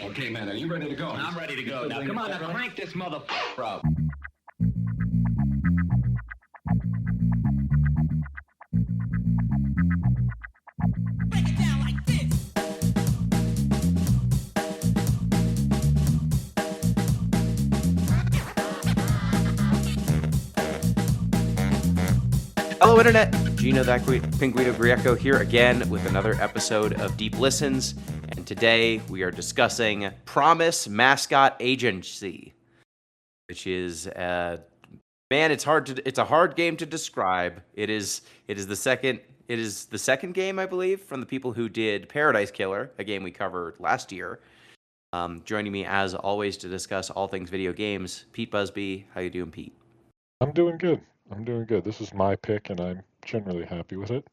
Okay, man, are you ready to go? I'm ready to go. Now, come on, now crank this motherfucker up. Break it down like this. Hello, Internet. Gino, that Pinguino Grieco here again with another episode of Deep Listens. And today we are discussing Promise Mascot Agency, which is, man, it's a hard game to describe. It is the second game, I believe, from the people who did Paradise Killer, a game we covered last year. Joining me as always to discuss all things video games, Pete Busby. How you doing, Pete? I'm doing good. This is my pick, and I'm generally happy with it.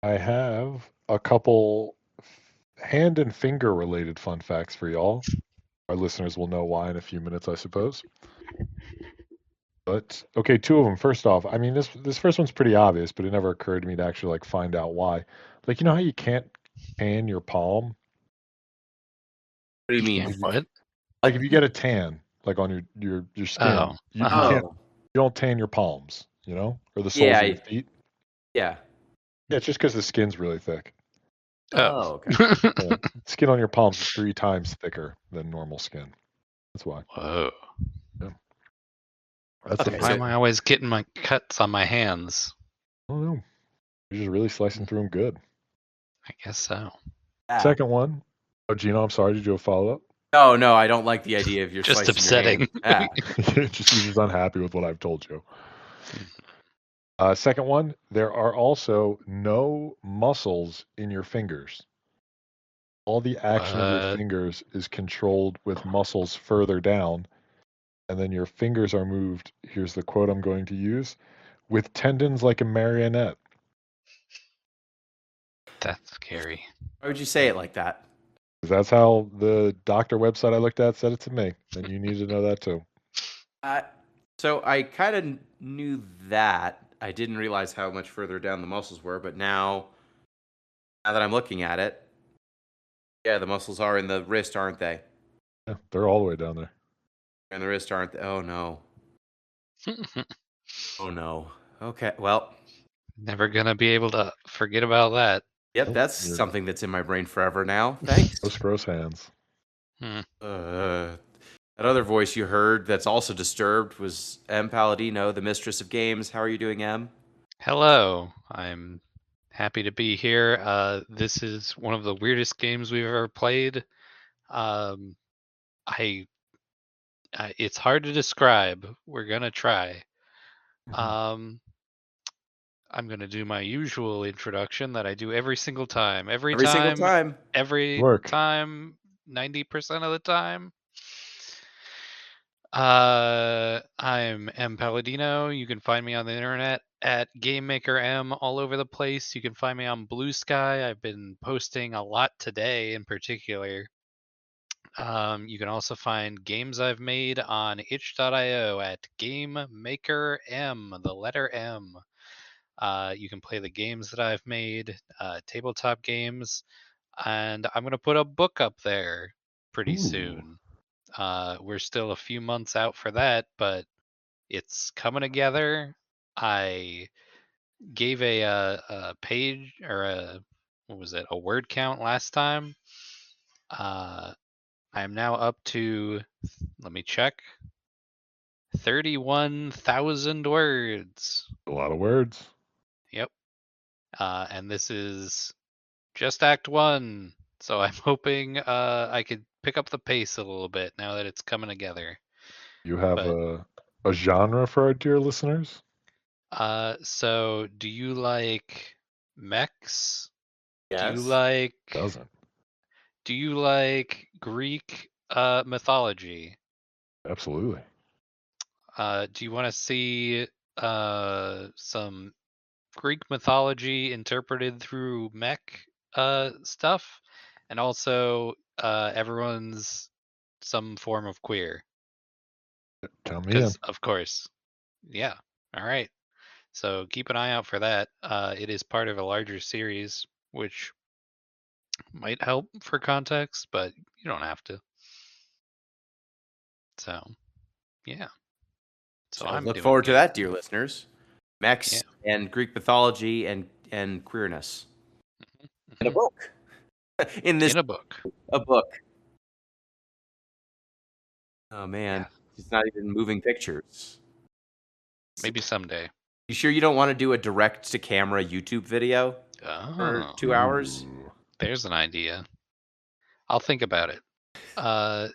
I have a couple hand and finger related fun facts for y'all. Our listeners will know why in a few minutes, I suppose. But okay, two of them. First off, I mean this first one's pretty obvious, but it never occurred to me to actually find out why. Like, you know how you can't tan your palm? What do you mean? What? Like if you get a tan, like on your skin, Oh, you uh-huh. can't, you don't tan your palms, or the soles Yeah, of your feet. Yeah. Yeah, it's just because the skin's really thick. Oh. Okay. Yeah. Skin on your palms is 3 times thicker than normal skin. That's why. Whoa. That's Okay, the Why am I always getting my cuts on my hands? I don't know. You're just really slicing through them good. I guess so. Yeah. Second one. Oh, Gino, I'm sorry. Did you have a follow-up? No, I don't like the idea of your Just slicing upsetting. Your hand. Yeah. You're just unhappy with what I've told you. Second one. There are also no muscles in your fingers. All the action of your What? fingers is controlled with muscles further down, and then your fingers are moved. Here's the quote I'm going to use: with tendons like a marionette. That's scary. Why would you say it like that? That's how the doctor website I looked at said it to me. And you need to know that too. So I kind of knew that. I didn't realize how much further down the muscles were, but now that I'm looking at it, yeah, the muscles are in the wrist, aren't they? Yeah, they're all the way down there. And the wrist aren't they? Oh no. Oh no. Okay, well. Never gonna be able to forget about that. Yep, that's something that's in my brain forever now. Thanks. Those gross hands. That other voice you heard that's also disturbed was M. Palladino, the mistress of games. How are you doing, M? Hello. I'm happy to be here. This is one of the weirdest games we've ever played. It's hard to describe. We're gonna try. I'm gonna do my usual introduction that I do every single time. Every single time. Every Work. time, 90% of the time. I'm M Palladino. You can find me on the internet at GameMakerM all over the place. You can find me on Blue Sky. I've been posting a lot today in particular. You can also find games I've made on itch.io at GameMakerM, the letter M. You can play the games that I've made, tabletop games, and I'm going to put a book up there pretty soon. We're still a few months out for that, but it's coming together. I gave a page or a word count last time. I'm now up to, let me check, 31,000 words. A lot of words. Yep. And this is just Act 1, so I'm hoping I could pick up the pace a little bit now that it's coming together. You have a genre for our dear listeners? So do you like mechs? Yes. Do you like Greek mythology? Absolutely. Do you want to see some Greek mythology interpreted through mech stuff, and also everyone's some form of queer? Count me in. Of course. Yeah. All right. So keep an eye out for that. It is part of a larger series, which Might help for context, but you don't have to. So, yeah. So So I'm look doing forward to good. that, dear listeners. Mechs Yeah. and Greek mythology and queerness. In a Mhm. book. In this In a book. a book. Oh man, Yeah. it's not even moving pictures. Maybe someday. You sure you don't want to do a direct to camera YouTube video for Oh, 2 hours? Ooh. there's an idea. I'll think about it. I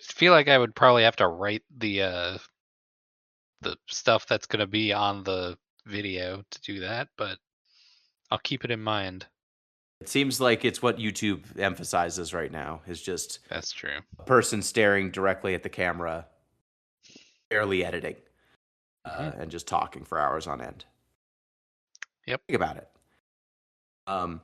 feel like I would probably have to write the stuff that's gonna be on the video to do that, but I'll keep it in mind. It seems like it's what YouTube emphasizes right now is just That's true. a person staring directly at the camera, barely editing, Mhm. and just talking for hours on end. Yep. Think about it. Um,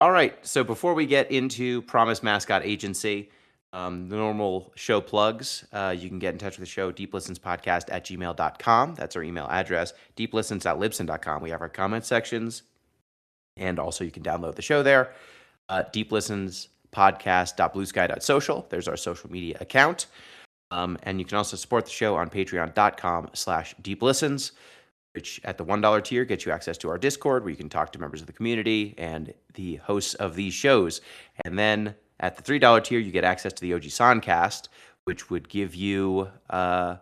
all right. So before we get into Promise Mascot Agency, the normal show plugs, you can get in touch with the show, deeplistenspodcast@gmail.com. That's our email address, deeplistens.libsyn.com. We have our comment sections, and also you can download the show there. deeplistenspodcast.bluesky.social. There's our social media account. And you can also support the show on patreon.com/deeplistens, which at the $1 tier gets you access to our Discord where you can talk to members of the community and the hosts of these shows. And then at the $3 tier, you get access to the OG Soncast, which would give you a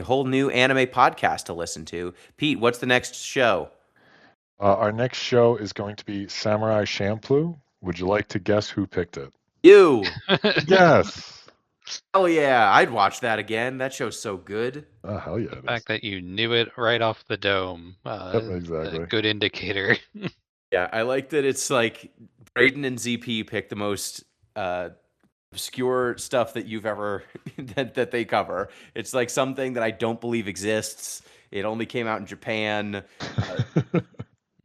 whole new anime podcast to listen to. Pete, what's the next show? Our next show is going to be Samurai Champloo. Would you like to guess who picked it? You. Yes. Hell yeah. I'd watch that again. That show's so good. Oh, hell yeah, The it is. fact that you knew it right off the dome, Yep, a exactly. good indicator. Yeah, I like that it's like Braden and ZP pick the most obscure stuff that you've ever that they cover. It's like something that I don't believe exists. It only came out in Japan.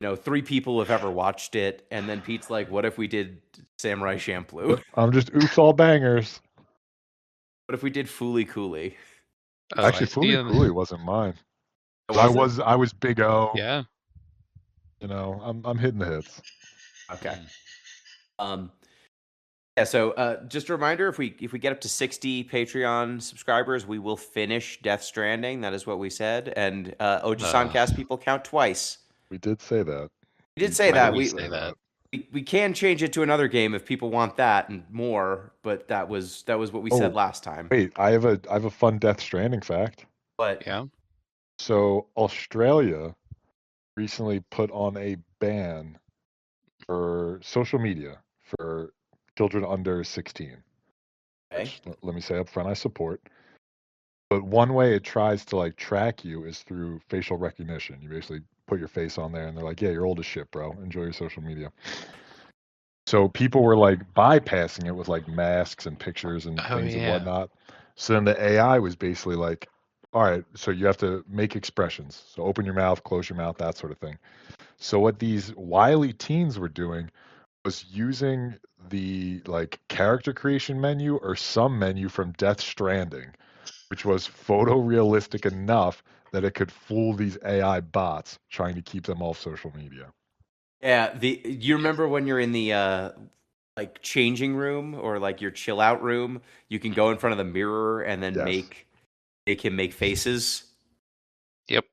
You know, 3 people have ever watched it, and then Pete's like, "What if we did Samurai Champloo? I'm just oops all bangers. What if we did Fooly Cooly?" Oh, I Actually, see Fooly him. Cooley wasn't mine. Was it? I was Big O. Yeah. You know, I'm hitting the hits. Okay. Mm. Yeah, so just a reminder, if we get up to 60 Patreon subscribers, we will finish Death Stranding. That is what we said. And Ojisancast people count twice. We did say that. We did say Why that. did we say that? We can change it to another game if people want that and more, but that was what we said Oh, last time. Wait, I have a fun Death Stranding fact. But Yeah. So Australia recently put on a ban for social media for children under 16. okay. Which, let me say up front, I support. But one way it tries to like track you is through facial recognition. You basically put your face on there, and they're like, "Yeah, you're old as shit, bro. Enjoy your social media." So people were like bypassing it with like masks and pictures and Oh things and yeah. whatnot. So then the AI was basically like, "All right, so you have to make expressions. So open your mouth, close your mouth, that sort of thing." So what these wily teens were doing was using the like character creation menu or some menu from Death Stranding, which was photorealistic enough that it could fool these AI bots trying to keep them off social media. Yeah, you remember when you're in the like changing room or like your chill out room, you can go in front of the mirror and then Yes. make him make faces? Yep.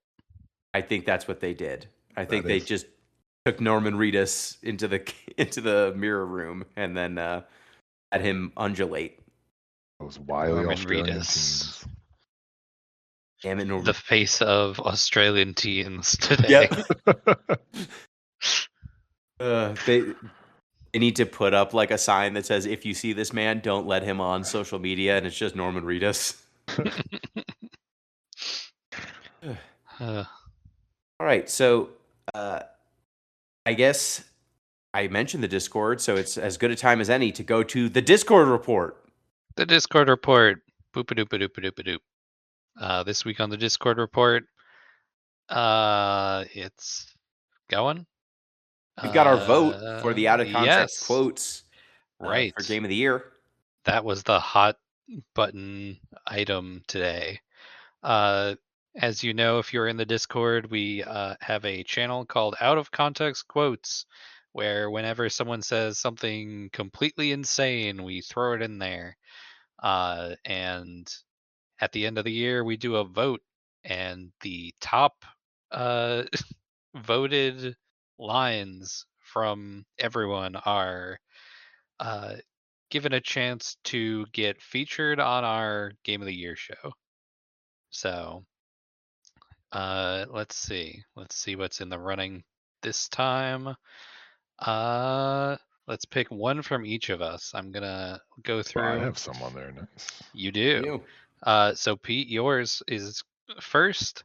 I think that's what they did. I think That they is. just took Norman Reedus into the into the mirror room and then had him undulate. Those wily Norman Australian Reedus. teens. Damn it, Norman. The face of Australian teens today. Yep. They need to put up like a sign that says, "If you see this man, don't let him on social media," and it's just Norman Reedus. Uh, All right, so I guess I mentioned the Discord, so it's as good a time as any to go to the Discord report. the Discord report. Boop-a-doop-a-doop-a-doop-a-doop. This week on the Discord report, it's going. We've got our vote for the out of context Yes. quotes Right. for Game of the Year. That was the hot button item today. As you know, if you're in the Discord, we have a channel called Out of Context Quotes, where whenever someone says something completely insane, we throw it in there. And at the end of the year, we do a vote, and the top uh, voted lines from everyone are uh, given a chance to get featured on our Game of the Year show. So let's see. Let's see what's in the running this time. Uh, let's pick one from each of us. I'm gonna go Well, I through. have some on there. Nice. You do. You. So Pete, yours is first.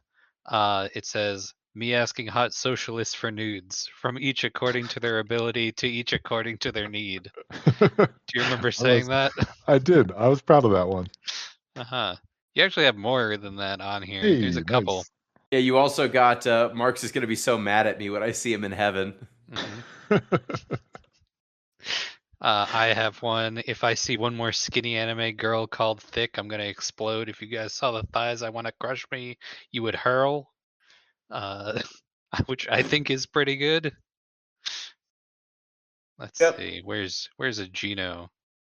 It says me asking hot socialists for nudes from each according to their ability to each according to their need. Do you remember saying that? I did. I was proud of that one. Uh-huh. You actually have more than that on here. Hey, Here's a couple. nice. Yeah, you also got Marx is going to be so mad at me when I see him in heaven. Mhm. I have one. If I see one more skinny anime girl called thick, I'm gonna explode. If you guys saw the thighs, I want to crush me. You would hurl, uh, which I think is pretty good. Let's Yep. see. Where's a Gino?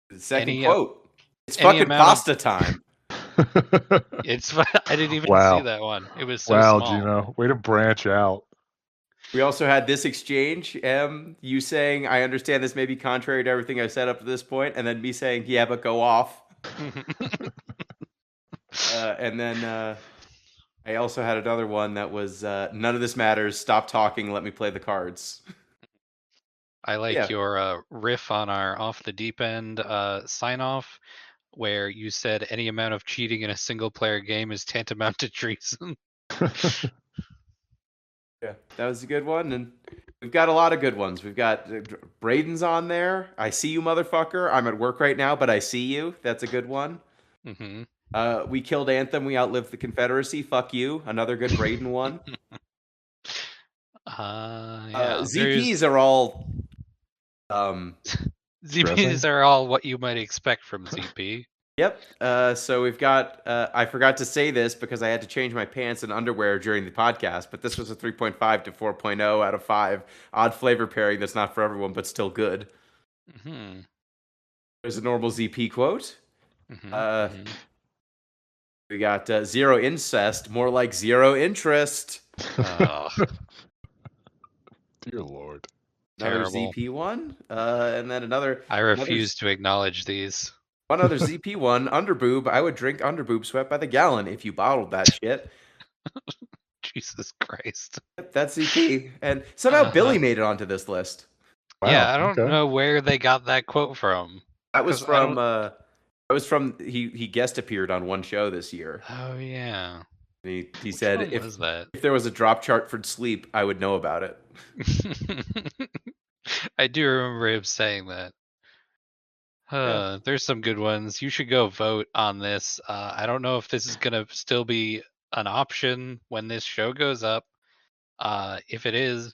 The second Any quote. It's any fucking amount of pasta time. it's. I didn't even Wow. see that one. It was so Wow, small. Gino. Way to branch out. We also had this exchange, you saying, I understand this may be contrary to everything I've said up to this point, and then me saying, yeah, but go off. And then I also had another one that was, none of this matters, stop talking, let me play the cards. I like Yeah. your riff on our off the deep end sign off, where you said any amount of cheating in a single player game is tantamount to treason. Yeah, that was a good one, and we've got a lot of good ones. We've got Braden's on there. I see you, motherfucker. I'm at work right now, but I see you. That's a good one. Mm-hmm. We killed Anthem. We outlived the Confederacy. Fuck you. Another good Braden one. Yeah. ZPs are all. ZPs are all what you might expect from ZP. Yep. So we've got. I forgot to say this because I had to change my pants and underwear during the podcast, but this was a 3.5 to 4.0 out of 5. Odd flavor pairing that's not for everyone, but still good. Mm-hmm. There's a normal ZP quote. Mm-hmm. We got zero incest, more like zero interest. Oh, Dear Lord. Another terrible. ZP one, and then another. I refuse to acknowledge these. One other ZP one, underboob. I would drink underboob sweat by the gallon if you bottled that shit. Jesus Christ. Yep, that's ZP, and somehow Billy made it onto this list. Wow, Yeah, I don't okay. know where they got that quote from. That was 'Cause I from. don't- That was from. He guest appeared on one show this year. Oh yeah. He Which said one if was that? if there was a drop chart for sleep, I would know about it. I do remember him saying that. Yeah. There's some good ones. You should go vote on this. I don't know if this is gonna still be an option when this show goes up. If it is,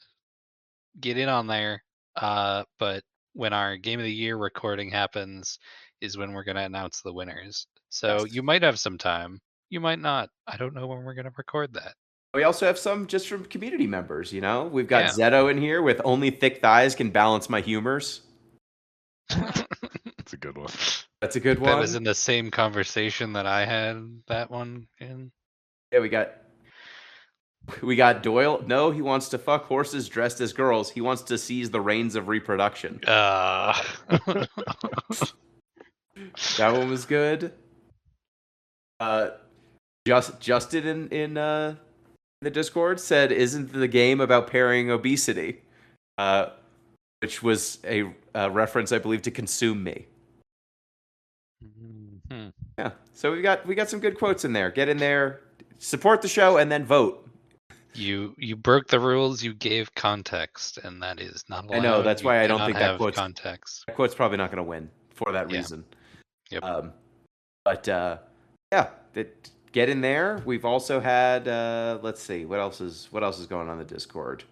get in on there. But when our Game of the Year recording happens, is when we're gonna announce the winners. So Yes. you might have some time. You might not. I don't know when we're gonna record that. We also have some just from community members. You know, we've got Yeah. Zeto in here with only thick thighs can balance my humors. That's a good one. That's a good That one. was in the same conversation that I had that one in. Yeah, we got Doyle. No, he wants to fuck horses dressed as girls. He wants to seize the reins of reproduction. That one was good. Justin in the Discord said, "Isn't the game about pairing obesity?" Which was a reference, I believe, to Consume Me. Mhm. Yeah, so we got some good quotes in there. Get in there, support the show, and then vote. You broke the rules. You gave context, and that is not allowed. I know, that's You why I don't cannot think that have quote's context. that quote's probably not going to win for that Yeah. reason. Yep. But yeah, get in there. We've also had let's see what else is going on in the Discord.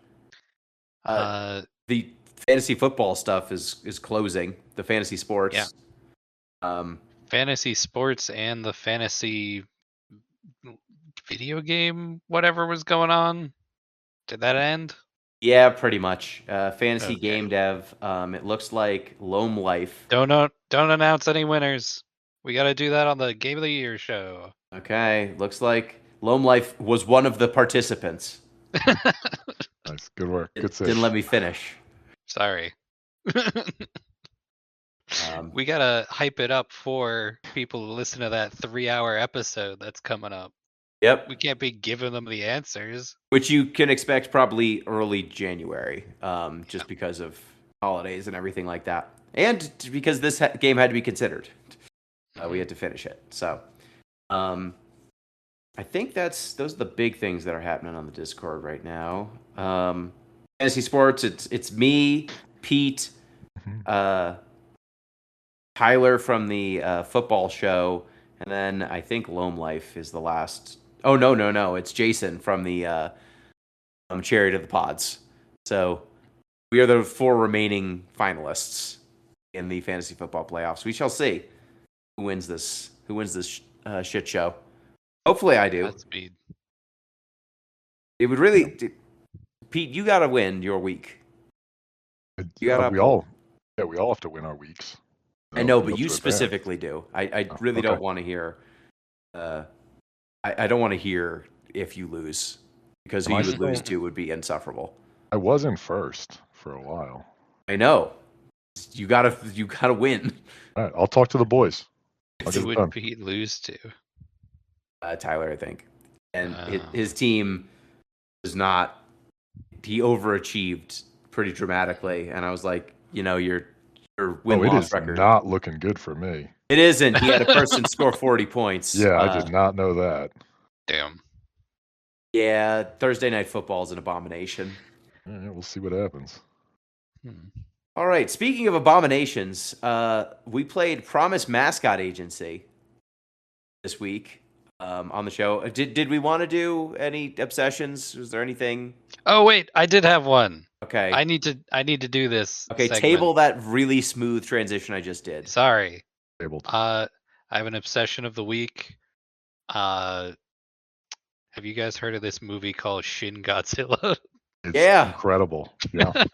The fantasy football stuff is closing. The fantasy sports. Yeah. Fantasy sports and the fantasy video game, whatever was going on. Did that end? Yeah, pretty much. Fantasy Okay. game dev. It looks like Loam Life. Don't announce any winners. We got to do that on the Game of the Year show. Okay, looks like Loam Life was one of the participants. Nice, good work, It good save. didn't let me finish. Sorry. Um, We gotta hype it up for people to listen to that 3-hour episode that's coming up. yep, We can't be giving them the answers. which you can expect probably early January, just because of holidays and everything like that, and because this game had to be considered. We had to finish it. So, I think those are the big things that are happening on the Discord right now. Fantasy sports. It's me, Pete, Mhm. Tyler from the football show, and then I think Loam Life is the last. Oh no! It's Jason from the Chariot of the Pods. So we are the 4 remaining finalists in the fantasy football playoffs. We shall see who wins this. Who wins this shit show? Hopefully, I do. Godspeed. It would really, Pete. You got to win your week. You got to. We all have to win our weeks. I know, but Up you to advantage. specifically do. I really okay. don't want to hear. I don't want to hear if you lose, because who Am I you would lose still- to would be insufferable. I was in first for a while. I know. You gotta win. All right, I'll talk to the boys. I'll get Who it would done. Pete lose to? Tyler, I think, and Oh. his team was not. He overachieved pretty dramatically, and I was like, your win It loss is record. not looking good for me. It isn't. He had a person score 40 points. Yeah, I did not know that. Damn. Yeah, Thursday night football is an abomination. All right, we'll see what happens. All right. Speaking of abominations, we played Promise Mascot Agency this week on the show. Did we want to do any obsessions? Was there anything? Oh wait, I did have one. Okay. I need to do this. Okay. segment. Table that really smooth transition I just did. Sorry. Tabled. I have an obsession of the week. Have you guys heard of this movie called Shin Godzilla? It's Yeah. incredible. Yeah.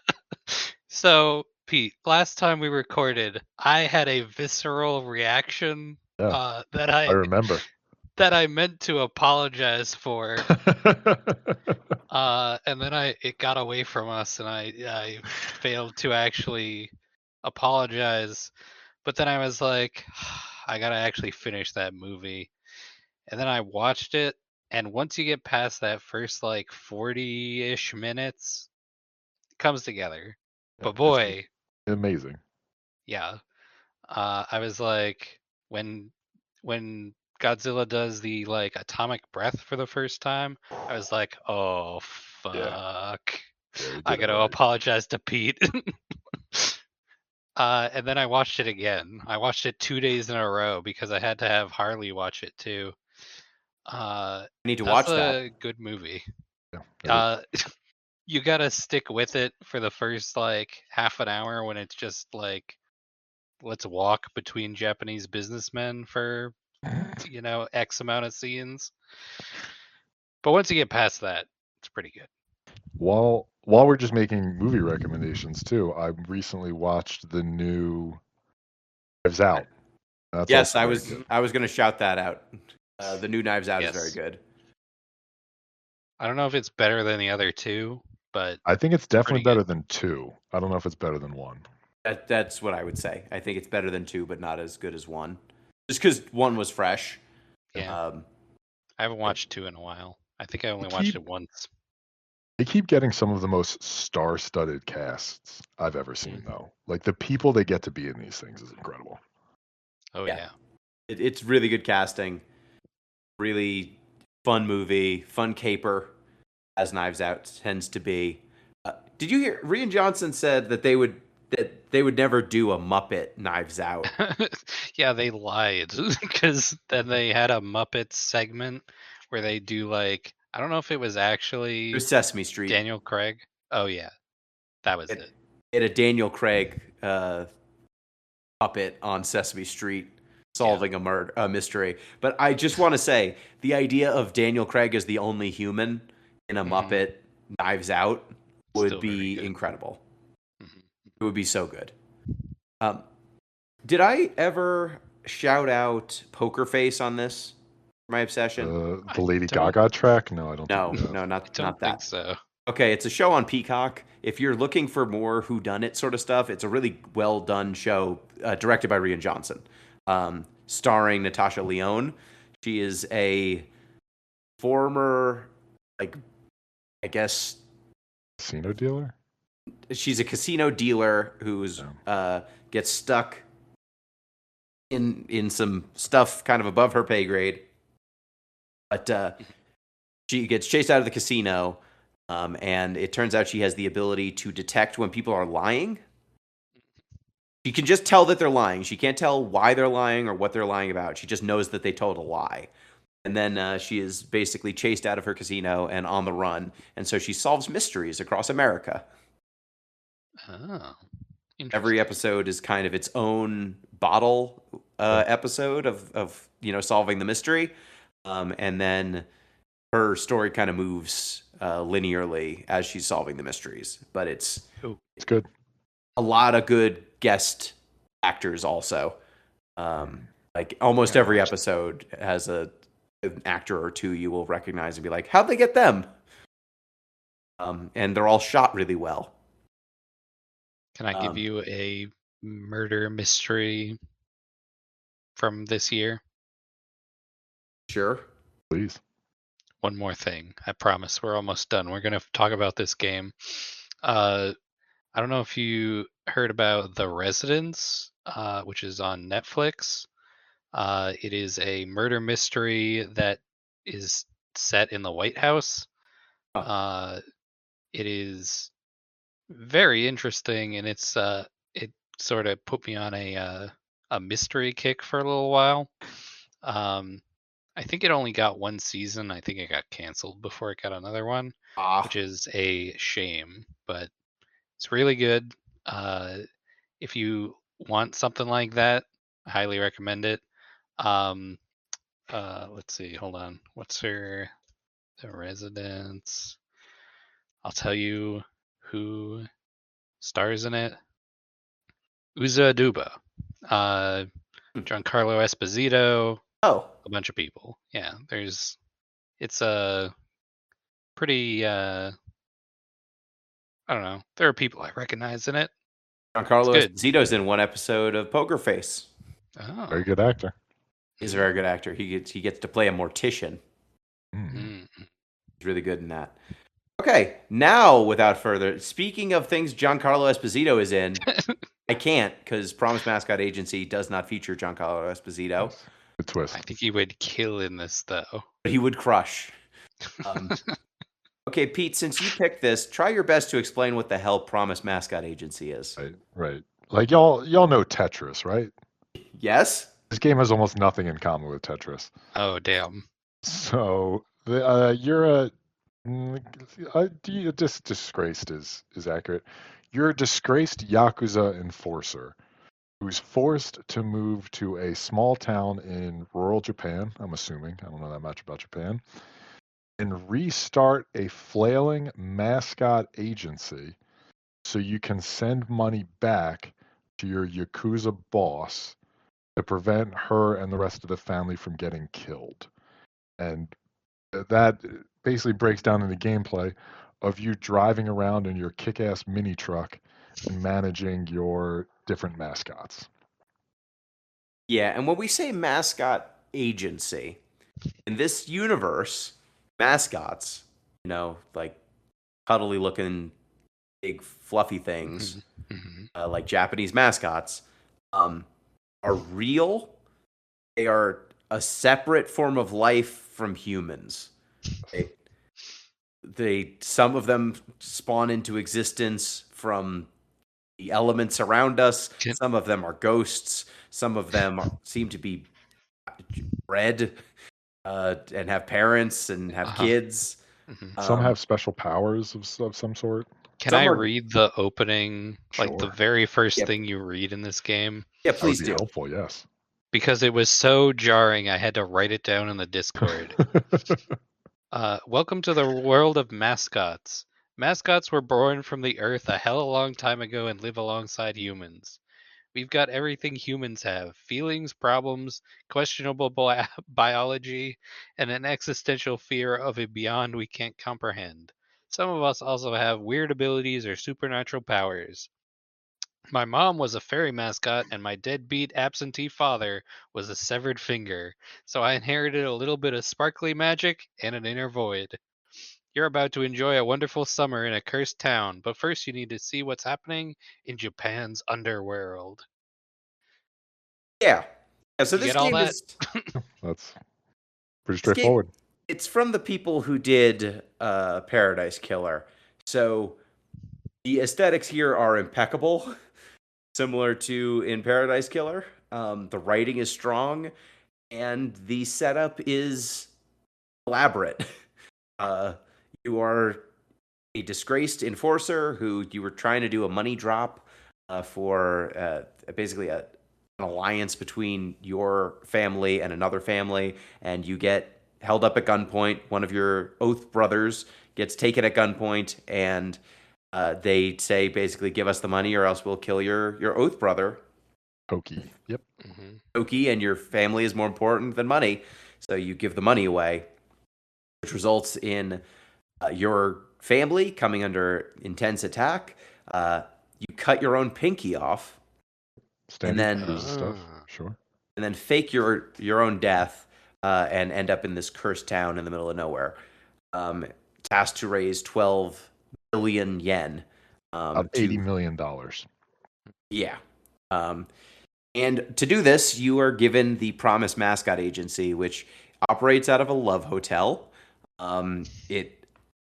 So, Pete, last time we recorded, I had a visceral reaction Yeah. that I remember. that I meant to apologize for, and then it got away from us, and I failed to actually apologize. But then I was like, I gotta actually finish that movie, and then I watched it. And once you get past that first like 40-ish minutes, it comes together. But It's boy, amazing. yeah. I was like, when Godzilla does the like atomic breath for the first time, I was like, oh fuck. Yeah, he did I it gotta right. apologize to Pete. And then I watched it again. I watched it 2 days in a row because I had to have Harley watch it too. I need to That's watch a that. good movie. Yeah, it is. You gotta stick with it for the first like half an hour when it's just like, let's walk between Japanese businessmen for X amount of scenes. But once you get past that, it's pretty good. While we're just making movie recommendations too, I recently watched the new Knives Out. That's Yes, also very good. I was going to shout that out. The new Knives Out is very Yes. good. I don't know if it's better than the other two, but I think it's definitely pretty better good. than 2. I don't know if it's better than 1. That's what I would say. I think it's better than 2, but not as good as 1. Just because 1 was fresh. Yeah. I haven't watched 2 in a while. I think I only watched it once. They keep getting some of the most star-studded casts I've ever seen, Mhm. though. Like the people they get to be in these things is incredible. Oh Yeah. yeah. It's really good casting. Really fun movie. Fun caper, as Knives Out tends to be. Did you hear? Rian Johnson said that they would never do a Muppet Knives Out. Yeah, they lied because then they had a Muppets segment where they do like, I don't know if it was It actually was Sesame Street. Daniel Craig. Oh yeah, that was it. It a Daniel Craig puppet on Sesame Street solving a mystery. But I just want to say the idea of Daniel Craig as the only human in a Mhm. Muppet Knives Out would Still very be good. incredible. Mhm. It would be so good. Did I ever shout out Poker Face on this? My obsession? The Lady don't- Gaga track? No, I don't think No, you have. no, I not don't think that. so. Okay, it's a show on Peacock. If you're looking for more whodunit sort of stuff, it's a really well done show, directed by Rian Johnson, starring Natasha Lyonne. She is a former, like, I guess Casino dealer? she's a casino dealer who's gets stuck in some stuff kind of above her pay grade, but she gets chased out of the casino, and it turns out she has the ability to detect when people are lying. She can just tell that they're lying. She can't tell why they're lying or what they're lying about. She just knows that they told a lie. And then she is basically chased out of her casino and on the run. And so she solves mysteries across America. Oh, Every interesting. episode is kind of its own bottle episode of solving the mystery. And then her story kind of moves linearly as she's solving the mysteries. But it's It's good. a lot of good guest actors also. Like almost every episode has an actor or two you will recognize and be like, how'd they get them? And they're all shot really well. Can I give you a murder mystery from this year? Sure. Please. One more thing. I promise we're almost done. We're going to talk about this game. I don't know if you heard about The Residence, which is on Netflix. It is a murder mystery that is set in the White House. It is very interesting, and it sort of put me on a mystery kick for a little while. I think it only got one season. I think it got canceled before it got another one, which is a shame. But it's really good. If you want something like that, I highly recommend it. Let's see. Hold on. What's The Residence? I'll tell you who stars in it. Uza Aduba, Giancarlo Esposito, Oh, a bunch of people. Yeah, it's a pretty, I don't know. There are people I recognize in it. Giancarlo It's good. Esposito's in one episode of Poker Face. Oh. Very good actor. He's a very good actor. He gets to play a mortician. Mm. He's really good in that. Okay, now without further, speaking of things Giancarlo Esposito is in, I can't because Promise Mascot Agency does not feature Giancarlo Esposito. Yes. Good twist. I think he would kill in this, though. But he would crush. Okay, Pete, since you picked this, try your best to explain what the hell Promise Mascot Agency is. Right. Like y'all know Tetris, right? Yes? This game has almost nothing in common with Tetris. Oh, damn. So you're disgraced is accurate. You're a disgraced Yakuza enforcer who's forced to move to a small town in rural Japan, I'm assuming. I don't know that much about Japan. And restart a flailing mascot agency so you can send money back to your Yakuza boss to prevent her and the rest of the family from getting killed. And that basically breaks down in the gameplay of you driving around in your kick-ass mini truck and managing your different mascots. Yeah, and when we say mascot agency, in this universe, mascots, like cuddly looking, big, fluffy things, like Japanese mascots, are real. They are a separate form of life from humans. Some of them spawn into existence from the elements around us. Some of them are ghosts. Some of them seem to be bred and have parents and have kids. Some have special powers of some sort. Can I read the opening, like the Sure. very first thing you read in this game? Yeah, That would please be do. helpful, yes. Because it was so jarring, I had to write it down in the Discord. Welcome to the world of mascots. Mascots were born from the earth a hell of a long time ago and live alongside humans. We've got everything humans have: feelings, problems, questionable biology, and an existential fear of a beyond we can't comprehend. Some of us also have weird abilities or supernatural powers. My mom was a fairy mascot, and my deadbeat absentee father was a severed finger, so I inherited a little bit of sparkly magic and an inner void. You're about to enjoy a wonderful summer in a cursed town, but first you need to see what's happening in Japan's underworld. Yeah. Yeah, so You get all that? That's pretty this game straightforward. it's from the people who did Paradise Killer. So the aesthetics here are impeccable, similar to in Paradise Killer. The writing is strong, and the setup is elaborate. Uh, you are a disgraced enforcer who you were trying to do a money drop for basically an alliance between your family and another family, and you get held up at gunpoint. One of your oath brothers gets taken at gunpoint, and they say basically, "Give us the money, or else we'll kill your oath brother." Pokey. Yep. Mhm. Okie, and your family is more important than money, so you give the money away, which results in your family coming under intense attack. You cut your own pinky off, and Standard then Yakuza stuff. Ah. Sure. fake your own death and end up in this cursed town in the middle of nowhere. Tasked to raise 12 billion yen. About $80 million. Yeah. And to do this, you are given the Promise Mascot Agency, which operates out of a love hotel. It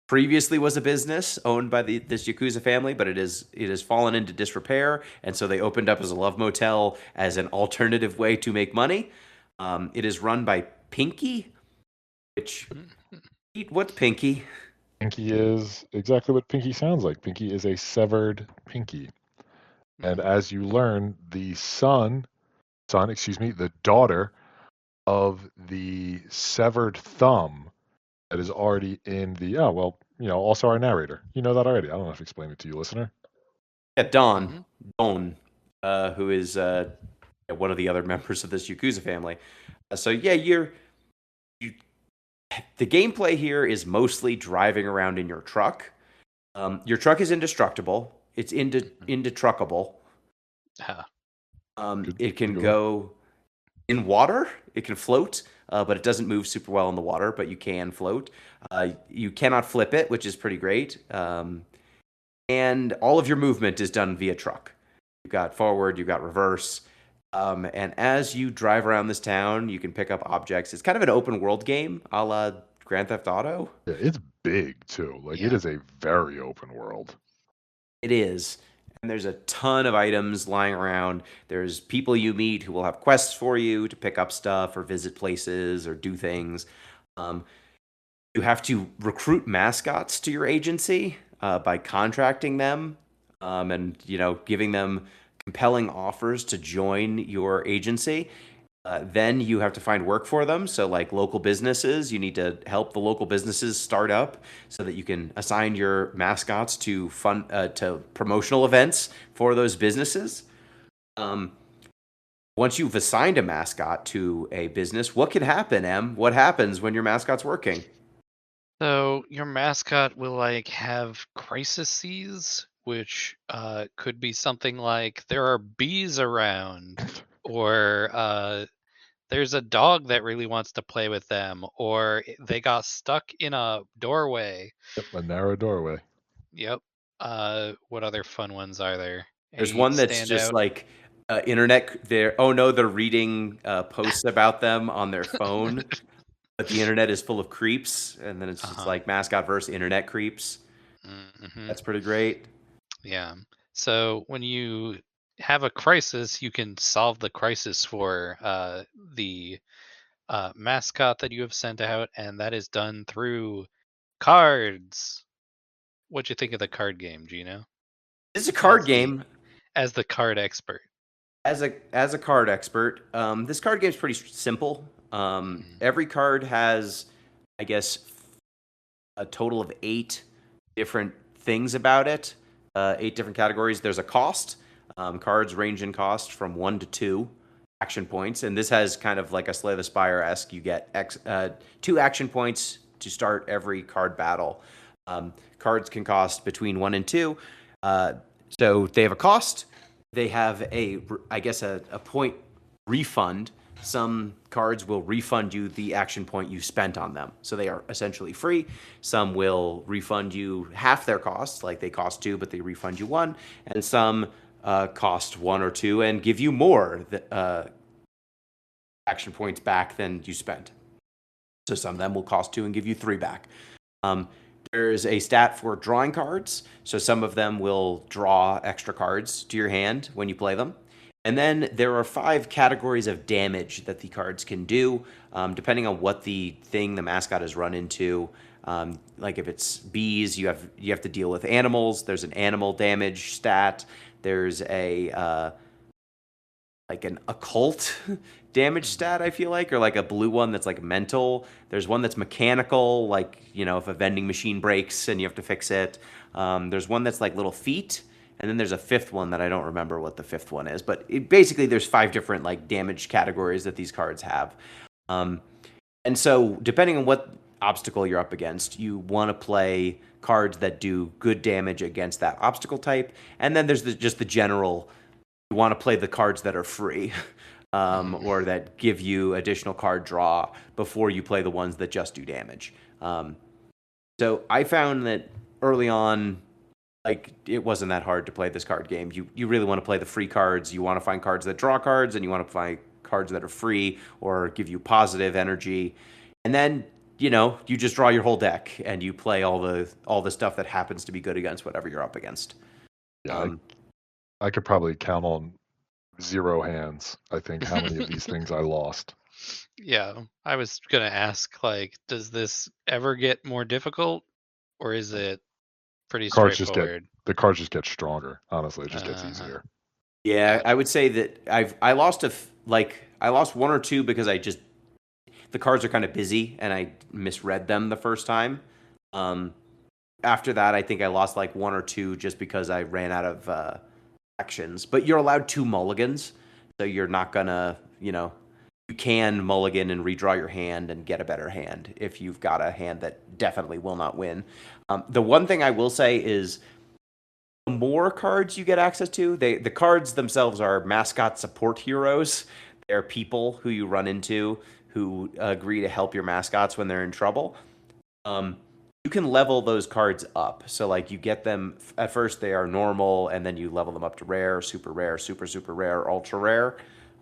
previously was a business owned by this Yakuza family, but it has fallen into disrepair, and so they opened up as a love motel as an alternative way to make money. It is run by Pinky, which what's Pinky? Pinky is exactly what Pinky sounds like. Pinky is a severed pinky. And as you learn, the the daughter of the severed thumb that is already in the, also our narrator. You know that already. I don't know if I explained it to you, listener. Yeah, Mhm. Don, who is one of the other members of this Yakuza family. So yeah, you. The gameplay here is mostly driving around in your truck. Your truck is indestructible. It's indestructible. Ah. It can good one. go in water. It can float, but it doesn't move super well in the water. But you can float. You cannot flip it, which is pretty great. And all of your movement is done via truck. You've got forward, you've got reverse. And as you drive around this town, you can pick up objects. It's kind of an open world game, a la Grand Theft Auto. Yeah, it's big too. Like it Yeah. is a very open world. It is. And there's a ton of items lying around. There's people you meet who will have quests for you to pick up stuff or visit places or do things. Um, you have to recruit mascots to your agency by contracting them and giving them compelling offers to join your agency. Then you have to find work for them. So, like local businesses, you need to help the local businesses start up so that you can assign your mascots to to promotional events for those businesses. Um, Once you've assigned a mascot to a business, what can happen, Em? What happens when your mascot's working? So your mascot will have crises, which could be something like there are bees around, or there's a dog that really wants to play with them, or they got stuck in a doorway. Yep, a narrow doorway. Yep. What other fun ones are there? There's Any one that's just standout? like internet. Oh no, they're reading posts about them on their phone, but the internet is full of creeps, and then it's Uh-huh. like mascot versus internet creeps. Hmm. That's pretty great. Yeah. So when you have a crisis, you can solve the crisis for the mascot that you have sent out, and that is done through cards. What'd you think of the card game, Gino? This is a card As the game. as the card expert. As a card expert, this card game is pretty simple. Mhm. Every card has, I guess, a total of 8 different things about it. 8 different categories. There's a cost. Cards range in cost from 1 to 2 action points, and this has kind of like a Slay the Spire-esque. You get 2 action points to start every card battle. Cards can cost between 1 and 2. So they have a cost. They have a point refund. Some cards will refund you the action point you spent on them. So they are essentially free. Some will refund you half their cost, like they cost 2, but they refund you 1. And some cost 1 or 2 and give you more action points back than you spent. So some of them will cost 2 and give you 3 back. There's a stat for drawing cards. So some of them will draw extra cards to your hand when you play them. And then there are 5 categories of damage that the cards can do, depending on what the thing the mascot has run into. Like if it's bees, you have to deal with animals. There's an animal damage stat. There's a like an occult damage stat, I feel like, or like a blue one that's like mental. There's one that's mechanical, like, if a vending machine breaks and you have to fix it. There's one that's like little feet. And then there's a 5th one that I don't remember what the 5th one is. But basically, there's 5 different like damage categories that these cards have. And so depending on what obstacle you're up against, you want to play cards that do good damage against that obstacle type. And then there's just the general, you want to play the cards that are free or that give you additional card draw before you play the ones that just do damage. So I found that early on, like, it wasn't that hard to play this card game. You really want to play the free cards. You want to find cards that draw cards, and you want to find cards that are free or give you positive energy. And then, you just draw your whole deck and you play all the stuff that happens to be good against whatever you're up against. Yeah, I could probably count on 0 hands, I think, how many of these things I lost. Yeah, I was gonna ask, like, does this ever get more difficult, or is it pretty straightforward? The cards just get stronger. Honestly, it just gets Uh-huh. easier. Yeah, Gotcha. I would say that I lost I lost 1 or 2 because the cards are kind of busy and I misread them the first time. After that, I think I lost like 1 or 2 just because I ran out of actions. But you're allowed 2 mulligans, so you're not gonna, you can mulligan and redraw your hand and get a better hand if you've got a hand that definitely will not win. The one thing I will say is the more cards you get access to, the cards themselves are mascot support heroes. They're people who you run into who agree to help your mascots when they're in trouble. You can level those cards up. So like you get them at first they are normal, and then you level them up to rare, super rare, ultra rare.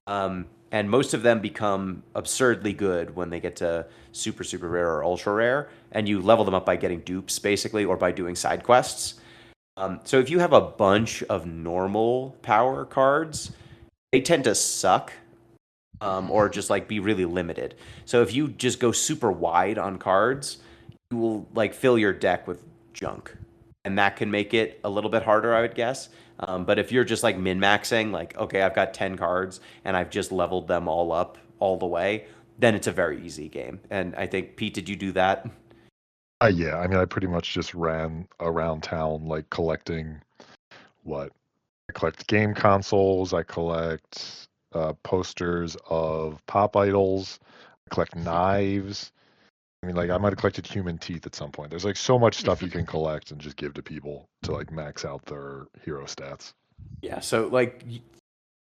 And most of them become absurdly good when they get to super rare or ultra rare, and you level them up by getting dupes basically or by doing side quests. So if you have a bunch of normal power cards, they tend to suck or just like be really limited. So if you just go super wide on cards, you will like fill your deck with junk, and that can make it a little bit harder, I would guess. But if you're just like min-maxing, like, okay, I've got 10 cards and I've just leveled them all up all the way, then it's a very easy game. And I think, Pete, did you do that? Yeah, I mean, I pretty much just ran around town, like collecting what? I collect game consoles, I collect posters of pop idols, I collect knives. I mean, like, I might have collected human teeth at some point. There's like so much stuff you can collect and just give to people to like max out their hero stats. Yeah, so like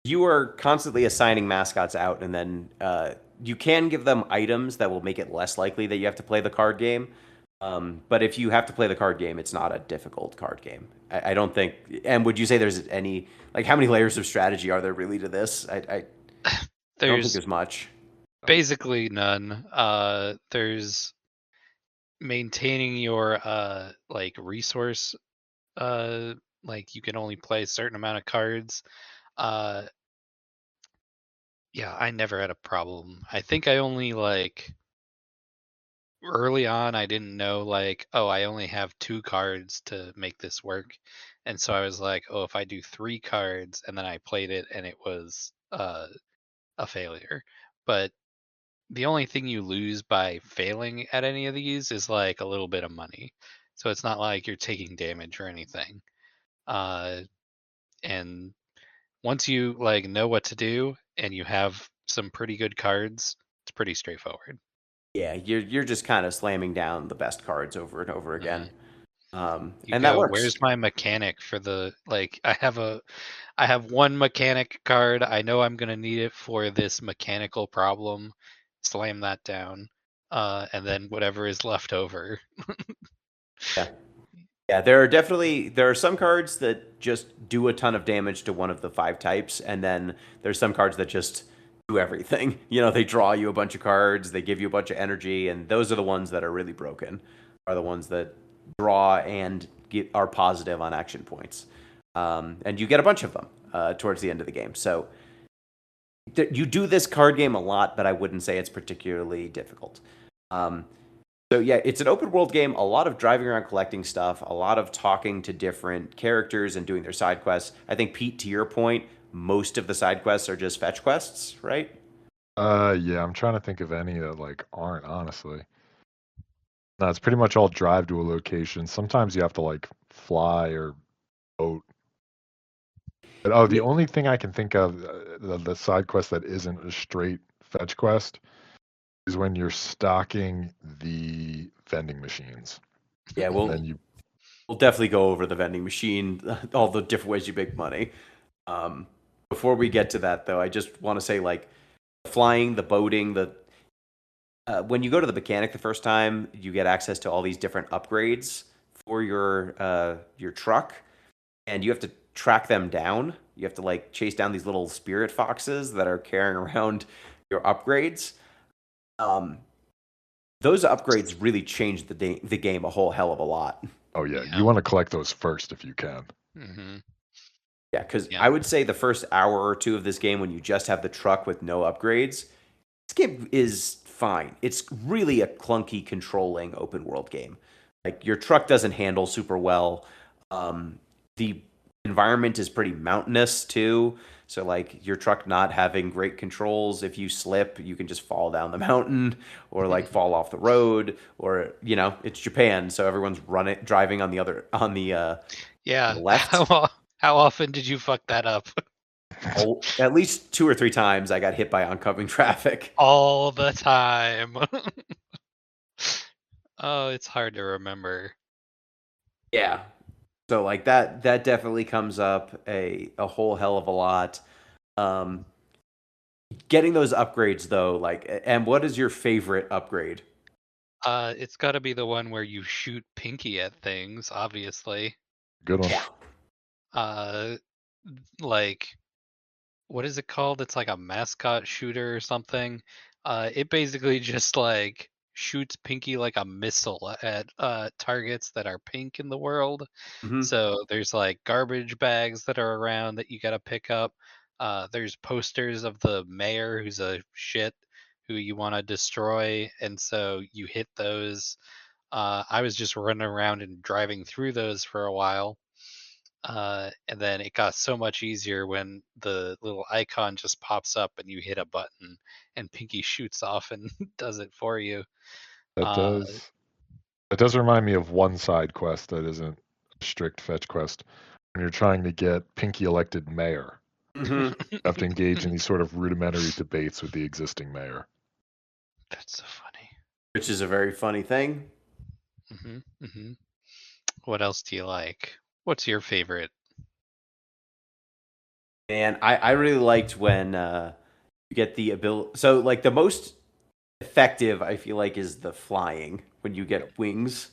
you are constantly assigning mascots out, and then you can give them items that will make it less likely that you have to play the card game. But if you have to play the card game, it's not a difficult card game. I don't think. And would you say there's any, like, how many layers of strategy are there really to this? I don't think There's there's much. basically none. There's maintaining your like resource. Like you can only play a certain amount of cards. Uh, yeah, I never had a problem. I think I only like early on I didn't know, like, oh, I only have 2 cards to make this work. And so I was like, oh, if I do 3 cards, and then I played it and it was a failure. But the only thing you lose by failing at any of these is like a little bit of money. so it's not like you're taking damage or anything. And once you like know what to do and you have some pretty good cards, it's pretty straightforward. Yeah, you're just kind of slamming down the best cards over and over again. Mhm. You And that go, works. where's my mechanic for the like I have one mechanic card. I know I'm gonna need it for this mechanical problem. Slam that down. And then whatever is left over. Yeah. Yeah, there are some cards that just do a ton of damage to one of the 5 types, and then there's some cards that just do everything. They draw you a bunch of cards, they give you a bunch of energy, and those are the ones that are really broken. Are the ones that draw and are positive on action points, and you get a bunch of them towards the end of the game. So you do this card game a lot, but I wouldn't say it's particularly difficult. So yeah, it's an open world game, a lot of driving around collecting stuff, a lot of talking to different characters and doing their side quests. I think, Pete, to your point, most of the side quests are just fetch quests, right? Yeah, I'm trying to think of any that like aren't, honestly. No, it's pretty much all drive to a location. Sometimes you have to like fly or boat. But the Yeah. only thing I can think of, the side quest that isn't a straight fetch quest, is when you're stocking the vending machines. Yeah, And then you we'll definitely go over the vending machine, all the different ways you make money. Before we get to that, though, I just want to say, like, flying, the boating, when you go to the mechanic the first time, you get access to all these different upgrades for your truck, and you have to track them down. You have to like chase down these little spirit foxes that are carrying around your upgrades. Um, those upgrades really change the game a whole hell of a lot. oh yeah, Yeah. you want to collect those first if you can. Hmm. Yeah, because Yeah. I would say the first hour or two of this game, when you just have the truck with no upgrades, this game is fine. It's really a clunky controlling open world game. Like your truck doesn't handle super well. The environment is pretty mountainous too. So like your truck not having great controls, if you slip, you can just fall down the mountain or like fall off the road, or it's Japan, so everyone's driving on the Yeah. left. How often did you fuck that up? Oh, at least 2 or 3 times I got hit by oncoming traffic. All the time. Oh, it's hard to remember. Yeah. So like that definitely comes up a whole hell of a lot. Um, Getting those upgrades though, like, and what is your favorite upgrade? It's got to be the one where you shoot Pinky at things, obviously. Good one. Yeah. Uh, like what is it called? It's like a mascot shooter or something. It basically just like shoots Pinky like a missile at targets that are pink in the world. Hmm. So there's like garbage bags that are around that you got to pick up. There's posters of the mayor who's a shit who you want to destroy, and so you hit those. I was just running around and driving through those for a while. And then it got so much easier when the little icon just pops up and you hit a button and Pinky shoots off and does it for you. That Uh, does that does remind me of one side quest that isn't a strict fetch quest. When you're trying to get Pinky elected mayor, Hmm. you have to engage in these sort of rudimentary debates with the existing mayor. That's so funny. Which is a very funny thing. Hmm. Hmm. What else do you like? What's your favorite? And I really liked when you get the ability. So like the most effective, I feel like, is the flying when you get wings.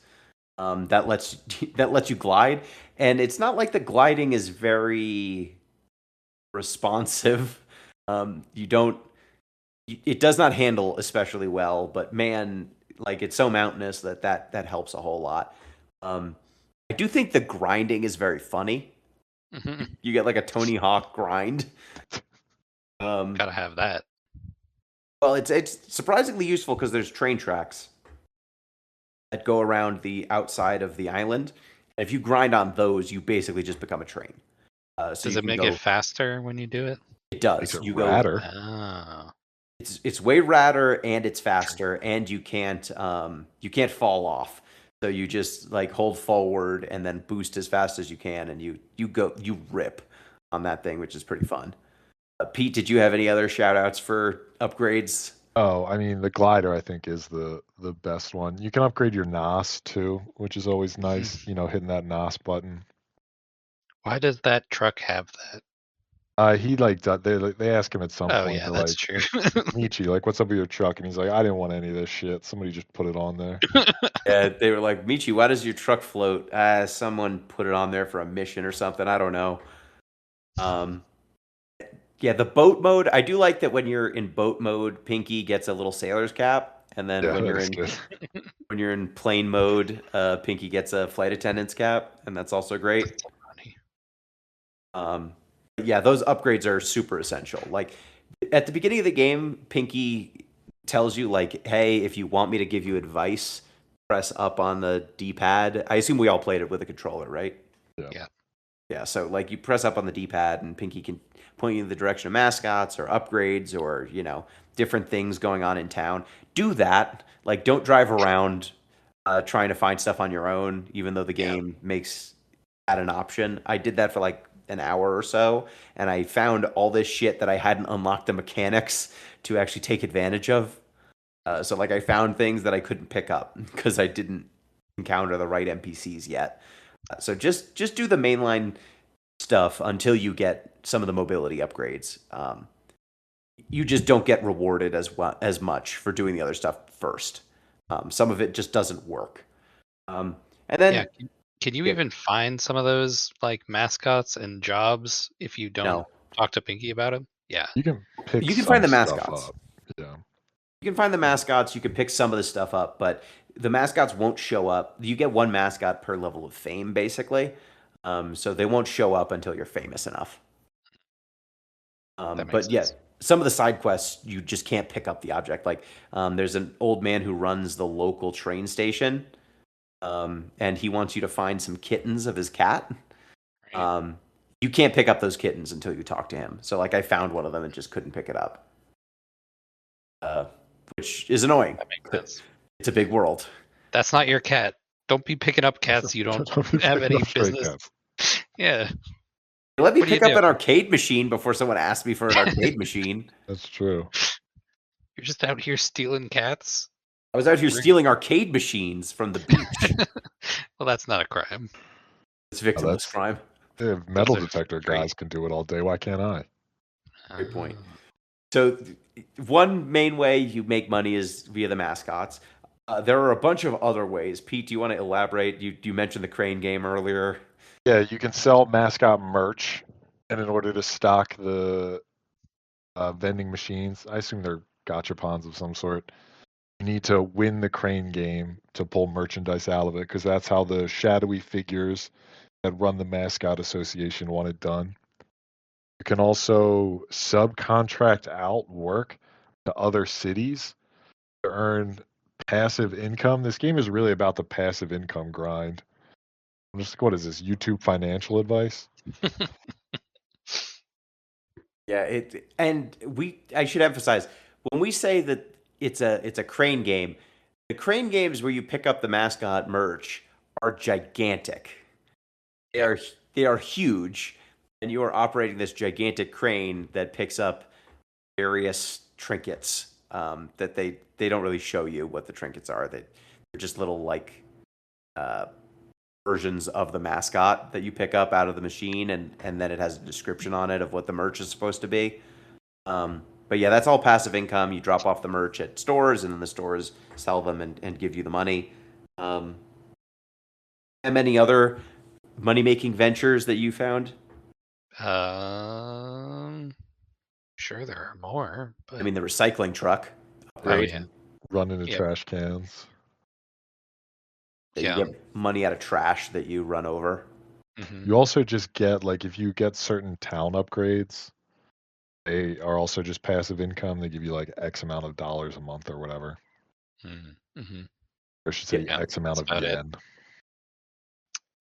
That lets that lets you glide, and it's not like the gliding is very responsive. You don't. It does not handle especially well, but man, like it's so mountainous that helps a whole lot. Um, I do think the grinding is very funny. Hmm. You get like a Tony Hawk grind. Gotta have that. Well, it's surprisingly useful because there's train tracks that go around the outside of the island. And if you grind on those, you basically just become a train. So Does you it can make go. it faster when you do it? It does. Makes it You go. radder. Oh. It's way radder and it's faster, and you can't fall off. So you just like hold forward and then boost as fast as you can, and you rip on that thing, which is pretty fun. Pete, did you have any other shout outs for upgrades? Oh, I mean, the glider I think is the best one. You can upgrade your NOS too, which is always nice. Hitting that NOS button. Why does that truck have that? He like they ask him at some Oh point. yeah, They're that's like, true. Michi, like, what's up with your truck? And he's like, I didn't want any of this shit. Somebody just put it on there. Yeah, they were like, Michi, why does your truck float? Someone put it on there for a mission or something. I don't know. Yeah, the boat mode. I do like that when you're in boat mode, Pinky gets a little sailor's cap, and then Yeah, when you're that's in good. when you're in plane mode, Pinky gets a flight attendant's cap, and that's also great. That's so funny. Yeah, those upgrades are super essential. Like at the beginning of the game, Pinky tells you like, "Hey, if you want me to give you advice, press up on the D-pad." I assume we all played it with a controller, right? Yeah. Yeah, so like you press up on the D-pad and Pinky can point you in the direction of mascots or upgrades or, different things going on in town. Do that. Like don't drive around trying to find stuff on your own, even though the game makes that an option. I did that for like an hour or so, and I found all this shit that I hadn't unlocked the mechanics to actually take advantage of. So like I found things that I couldn't pick up because I didn't encounter the right NPCs yet. So just do the mainline stuff until you get some of the mobility upgrades. You just don't get rewarded as much for doing the other stuff first. Some of it just doesn't work. And then Yeah. Can you even find some of those like mascots and jobs if you don't no, talk to Pinky about them? Yeah. You can pick you can some find the stuff mascots. up. Yeah. You can find the mascots. You can pick some of the stuff up, but the mascots won't show up. You get one mascot per level of fame, basically. So they won't show up until you're famous enough. That makes But yeah, sense. some of the side quests you just can't pick up the object. Like there's an old man who runs the local train station, and he wants you to find some kittens of his cat. Right. You can't pick up those kittens until you talk to him. So like I found one of them and just couldn't pick it up, which is annoying. That makes sense. It's a big world. That's not your cat. Don't be picking up cats you don't Don't be have picking any up stray business. cats. Yeah. Let me What do you pick up do? an arcade machine before someone asks me for an arcade machine. That's true. You're just out here stealing cats? I was out here We're- stealing arcade machines from the beach. Well, that's not a crime. It's victimless that's- crime. If metal are detector great. guys can do it all day, why can't I? Great point. So one main way you make money is via the mascots. There are a bunch of other ways. Pete, do you want to elaborate? You mentioned the crane game earlier. Yeah, you can sell mascot merch, and in order to stock the vending machines, I assume they're gachapons of some sort. You need to win the crane game to pull merchandise out of it, because that's how the shadowy figures that run the mascot association want it done. You can also subcontract out work to other cities to earn passive income. This game is really about the passive income grind. I'm just, what is this? YouTube financial advice? Yeah, I should emphasize when we say that it's a crane game, the crane games where you pick up the mascot merch are gigantic. They are huge, and you are operating this gigantic crane that picks up various trinkets that they don't really show you what the trinkets are. They're just little like versions of the mascot that you pick up out of the machine, and then it has a description on it of what the merch is supposed to be. But yeah, that's all passive income. You drop off the merch at stores, and then the stores sell them and give you the money. And many other money-making ventures that you found? Sure there are more, but I mean, the recycling truck. oh Upgrade. yeah. Run into Yeah. trash cans. You Yeah. get money out of trash that you run over. Mhm. You also just get, like, if you get certain town upgrades, they are also just passive income. They give you like X amount of dollars a month or whatever. Mm-hmm. Or I should say Yeah, X amount that's of about it. yen.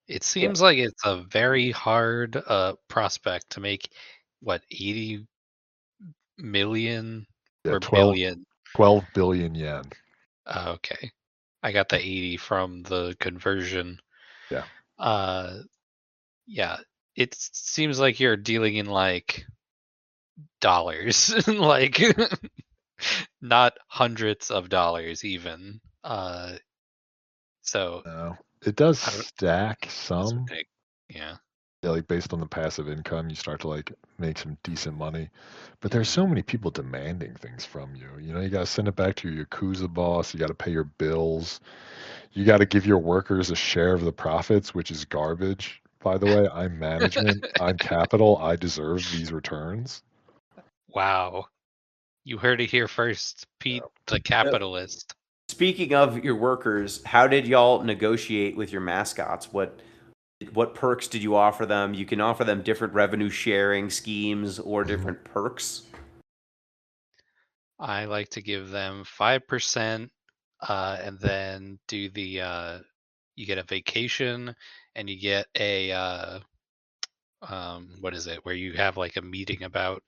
It seems like it's a very hard prospect to make 80 million Yeah, or 12, billion. 12 billion yen. Okay. I got the 80 from the conversion. Yeah. Yeah. It seems like you're dealing in like dollars, like not hundreds of dollars even. So No, it does I don't. stack It's some. big. Yeah. Yeah, like based on the passive income, you start to like make some decent money. But there's Mhm. so many people demanding things from you. You know, you got to send it back to your Yakuza boss. You got to pay your bills. You got to give your workers a share of the profits, which is garbage. By the way, I'm management. I'm capital. I deserve these returns. Wow. You heard it here first, Pete, the capitalist. Speaking of your workers, how did y'all negotiate with your mascots? What perks did you offer them? You can offer them different revenue sharing schemes or Mhm. different perks. I like to give them 5%, and then do you get a vacation, and you get a what is it? Where you have like a meeting about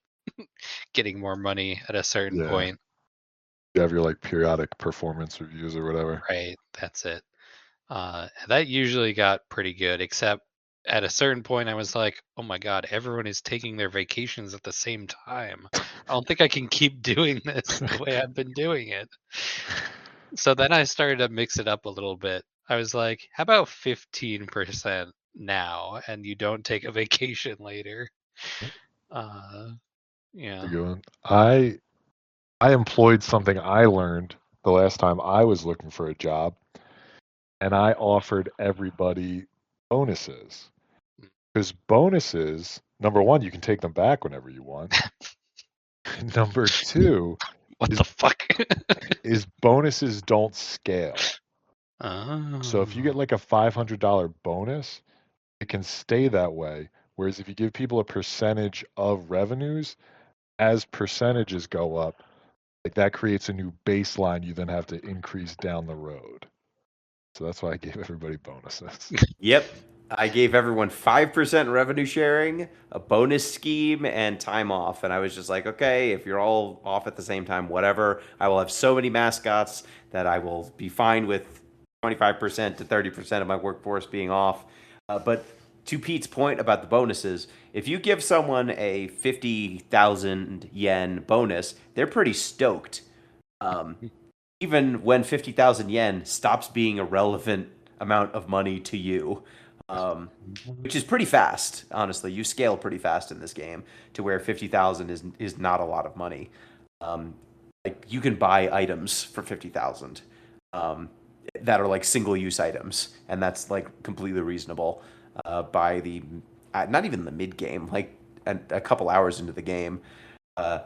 getting more money at a certain Yeah, point. you have your like periodic performance reviews or whatever. Right, that's it. That usually got pretty good, except at a certain point, I was like, "Oh my god, everyone is taking their vacations at the same time. I don't think I can keep doing this the way I've been doing it." So then I started to mix it up a little bit. I was like, "How about 15% now, and you don't take a vacation later?" Uh, A yeah. good one. I employed something I learned the last time I was looking for a job, and I offered everybody bonuses. Because bonuses, number one, you can take them back whenever you want. Number two What is the fuck? is bonuses don't scale. So if you get Oh. like a $500 bonus, it can stay that way. Whereas if you give people a percentage of revenues, as percentages go up, like that creates a new baseline you then have to increase down the road. So that's why I gave everybody bonuses. Yep. I gave everyone 5% revenue sharing, a bonus scheme, and time off. And I was just like, okay, if you're all off at the same time, whatever. I will have so many mascots that I will be fine with 25% to 30% of my workforce being off. But to Pete's point about the bonuses, if you give someone a 50,000 yen bonus, they're pretty stoked. Um, Even when 50,000 yen stops being a relevant amount of money to you, which is pretty fast, honestly. You scale pretty fast in this game to where 50,000 is not a lot of money. Um, like you can buy items for 50,000 um, that are like single use items, and that's like completely reasonable by the not even the mid game, like a couple hours into the game. Uh,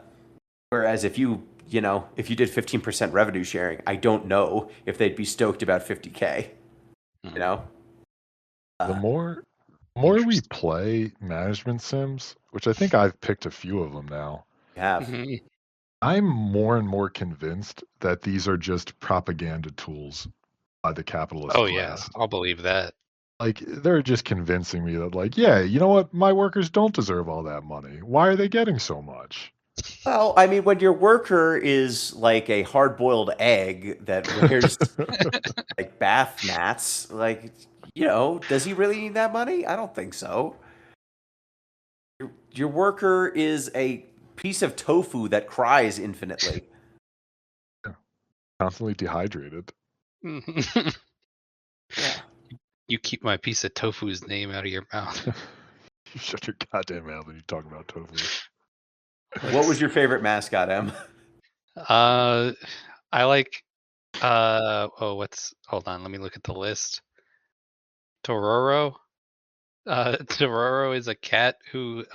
Whereas if you did 15% revenue sharing, I don't know if they'd be stoked about 50K, you Hmm. know? The Uh, more we Interesting. play management sims, which I think I've picked a few of them now, you have. Mhm. I'm more and more convinced that these are just propaganda tools by the capitalist Oh yeah, class. I'll believe that. Like they're just convincing me that like, yeah, you know what? My workers don't deserve all that money. Why are they getting so much? Well, I mean, when your worker is like a hard-boiled egg that wears like bath mats, like, does he really need that money? I don't think so. Your worker is a piece of tofu that cries infinitely. Constantly dehydrated. Yeah. You keep my piece of tofu's name out of your mouth. You shut your goddamn mouth when you talk about tofu. What was your favorite mascot, Em? Uh, I like. Oh, what's? Hold on, let me look at the list. Tororo. Tororo is a cat who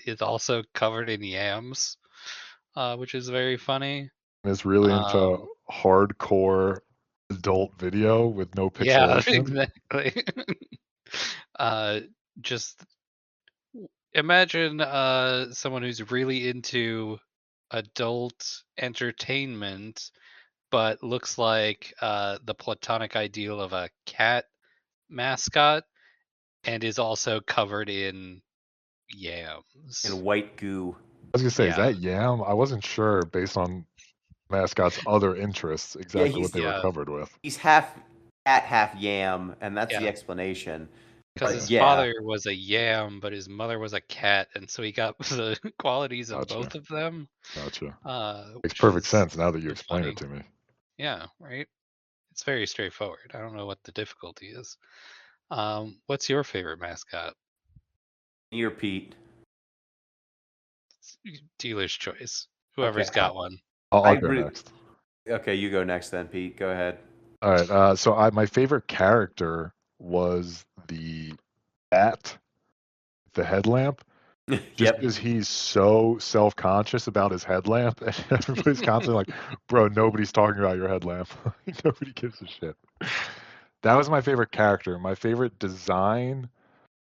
is also covered in yams, which is very funny. It's really into Um, hardcore adult video with no yeah, pixelation. exactly. uh, just imagine someone who's really into adult entertainment, but looks like the platonic ideal of a cat mascot, and is also covered in In yams. white goo. I was gonna say, is Yeah. that yam? I wasn't sure based on mascot's other interests, exactly he's- what they were Yeah. covered with. He's half cat, half yam, and that's the Yeah. explanation. Because But his yeah. father was a yam, but his mother was a cat, and so he got the qualities of Gotcha. both of them. Gotcha. Makes Which perfect is sense now that you really explain funny. it to me. Yeah, right. It's very straightforward. I don't know what the difficulty is. What's your favorite mascot? Me or Pete? Dealer's choice. Okay. Whoever's got one. I'll go next. Okay, you go next then, Pete. Go ahead. All right. So my favorite character was the bat, the headlamp. Just Yep. because he's so self-conscious about his headlamp, and everybody's constantly like, "Bro, nobody's talking about your headlamp. Nobody gives a shit." That was my favorite character. My favorite design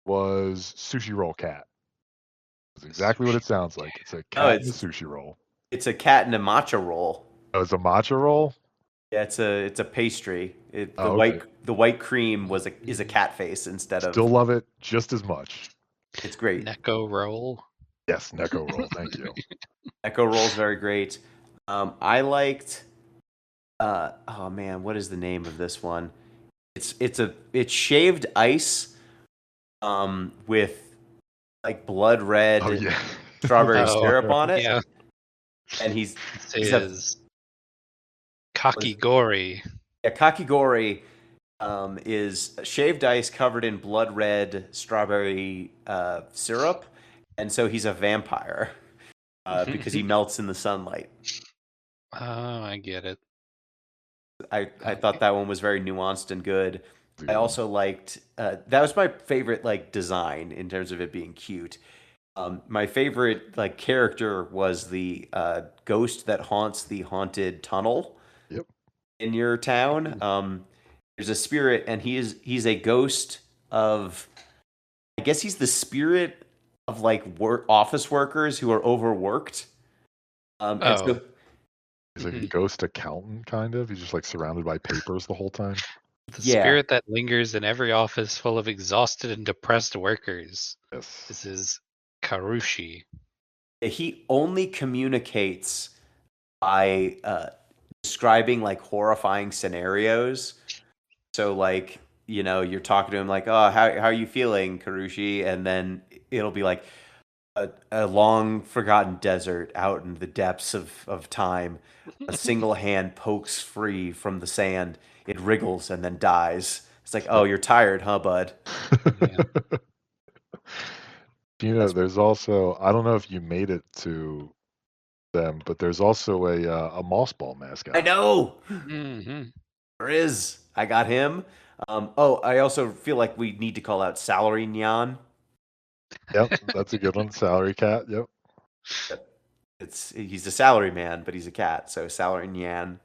was Sushi Roll Cat. It's exactly what it sounds like. It's a cat in a sushi roll. It's a cat in a matcha roll. Oh, it's a matcha roll? Yeah, it's a pastry. The okay. white cream is a cat face instead Still of. love it just as much. It's great. Neko roll. Yes, Neko roll. Thank you. Echo roll's very great. I liked. Oh man, what is the name of this one? It's shaved ice, with like blood red Oh yeah. strawberry Oh, syrup on it. Yeah. And This he's a- is Kakigori. yeah, kakigori is shaved ice covered in blood red strawberry syrup, and so he's a vampire because he melts in the sunlight. Oh, I get it. I thought that one was very nuanced and good. I also liked that was my favorite like design in terms of it being cute. My favorite like character was the ghost that haunts the haunted tunnel. Yep. In your town. There's a spirit, and he's a ghost of. I guess he's the spirit of like office workers who are overworked. And so He's like a ghost accountant, kind of. He's just like surrounded by papers the whole time. The Yeah. spirit that lingers in every office full of exhausted and depressed workers. Yes. This is Karushi. he only communicates by describing like horrifying scenarios. So like, you're talking to him like, "Oh, how are you feeling, Karushi?" And then it'll be like a long forgotten desert out in the depths of time. A single hand pokes free from the sand. It wriggles and then dies. It's like, "Oh, you're tired, huh, bud?" Gino, there's also, I don't know if you made it to them, but there's also a moss ball mascot. I know. Mm-hmm. There is. I got him. I also feel like we need to call out Salary Nyan. Yep, that's a good one. Salary cat. Yep. He's a salary man, but he's a cat, so Salary Nyan.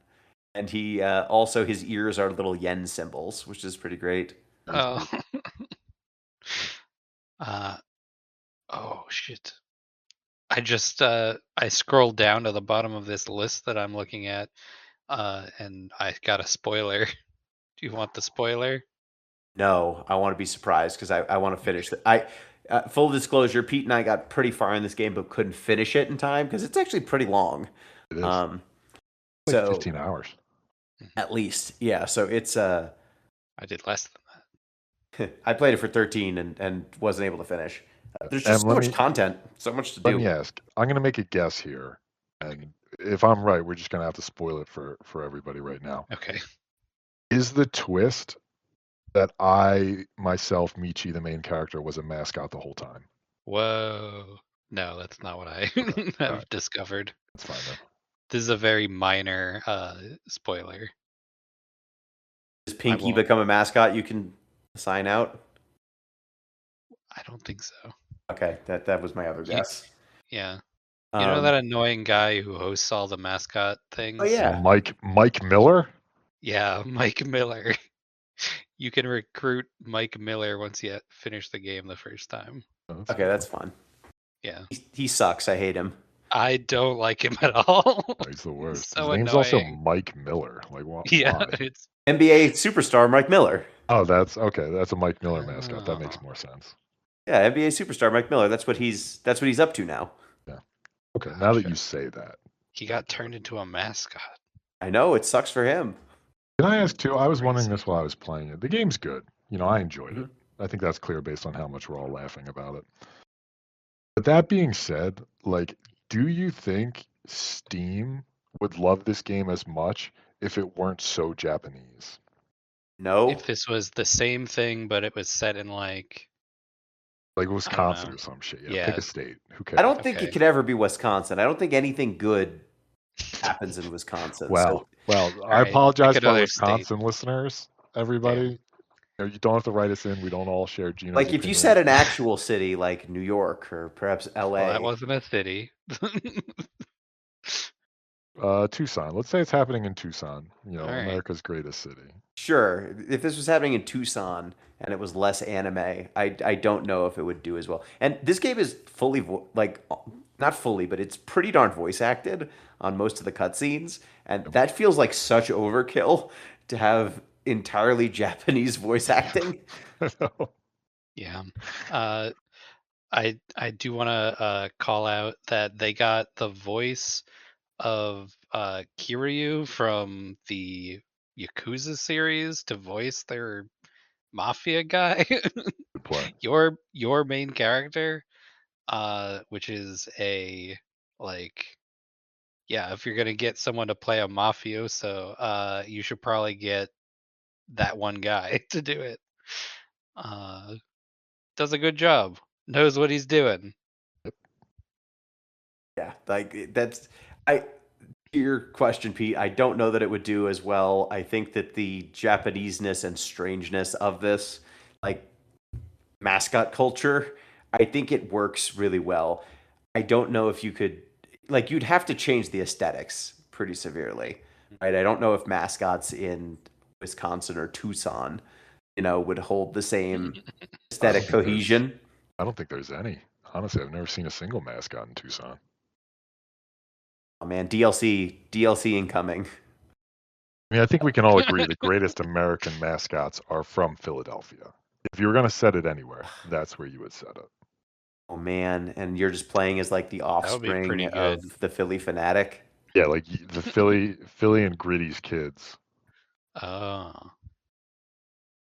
And he also his ears are little yen symbols, which is pretty great. Oh. Oh shit. I just I scrolled down to the bottom of this list that I'm looking at, and I got a spoiler. Do you want the spoiler? No, I want to be surprised because I want to finish it. Full disclosure, Pete and I got pretty far in this game, but couldn't finish it in time because it's actually pretty long. It is. Like so 15 hours. At least, yeah. So it's I did less than I played it for 13 and wasn't able to finish. There's And just so much content, so much to do. Let me ask. I'm going to make a guess here, and if I'm right, we're just going to have to spoil it for everybody right now. Okay. Is the twist that I myself, Michi, the main character, was a mascot the whole time? Whoa. No, that's not what I have discovered. That's fine then. This is a very minor spoiler. Does Pinky become a mascot you can sign out? I don't think so. Okay, that was my other guess. Yeah. You know that annoying guy who hosts all the mascot things? Oh yeah. Mike Miller? Yeah, Mike Miller. You can recruit Mike Miller once you finish the game the first time. Okay, that's fun. Yeah. He sucks. I hate him. I don't like him at all. He's the worst. So His name's also Mike Miller. Like what? Yeah, why? it's NBA superstar Mike Miller. Oh, that's okay. That's a Mike Miller mascot. That makes more sense. Yeah, NBA superstar Mike Miller. That's what he's up to now. Yeah. Okay. Now that you say that, He got turned into a mascot. I know, it sucks for him. Can I ask too? I was wondering Crazy. this while I was playing it. The game's good. I enjoyed Mhm. it. I think that's clear based on how much we're all laughing about it. But that being said, like, do you think Steam would love this game as much if it weren't so Japanese? No. If this was the same thing, but it was set in like Like I don't Wisconsin know. or some shit. Yeah, Yeah. pick a state. Who cares? I don't think Okay. it could ever be Wisconsin. I don't think anything good happens in Wisconsin. Well, I right, apologize pick to our another state. Wisconsin listeners, everybody. You don't have to write us in. We don't all share Gino's Like if you opinions. said an actual city like New York or perhaps LA. Well, that wasn't a city. Tucson. Let's say it's happening in Tucson. All right. America's greatest city. Sure, if this was happening in Tucson and it was less anime, I don't know if it would do as well. And this game is fully not fully, but it's pretty darn voice acted on most of the cutscenes, and that feels like such overkill to have entirely Japanese voice acting. Yeah. I do want to call out that they got the voice of Kiryu from the Yakuza series to voice their mafia guy. Good play. Your main character, which is if you're gonna get someone to play a mafioso, you should probably get that one guy to do it. Does a good job. Knows what he's doing. Yeah, like that's I to your question, Pete. I don't know that it would do as well. I think that the Japaneseness and strangeness of this, like mascot culture, I think it works really well. I don't know if you could, like, you'd have to change the aesthetics pretty severely, right? I don't know if mascots in Wisconsin or Tucson, would hold the same aesthetic cohesion. I don't think there's any. Honestly, I've never seen a single mascot in Tucson. Oh man, DLC incoming. I mean, I think we can all agree the greatest American mascots are from Philadelphia. If you were going to set it anywhere, that's where you would set it. Oh man, and you're just playing as like the would be pretty offspring good. of the Philly fanatic. Yeah, like the Philly and Gritty's kids. Oh.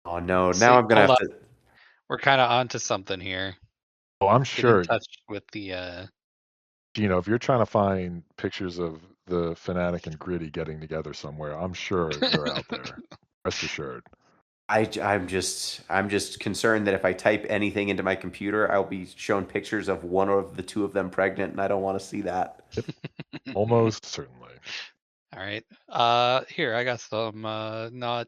Oh no, See, now I'm gonna hold have to. We're kind of onto something here. Oh, I'm Get sure, in touch with the. Gino, if you're trying to find pictures of the Fanatic and Gritty getting together somewhere, I'm sure they're out there. Rest assured. I'm just concerned that if I type anything into my computer, I'll be shown pictures of one of the two of them pregnant, and I don't want to see that. Almost certainly. All right. Here I got some not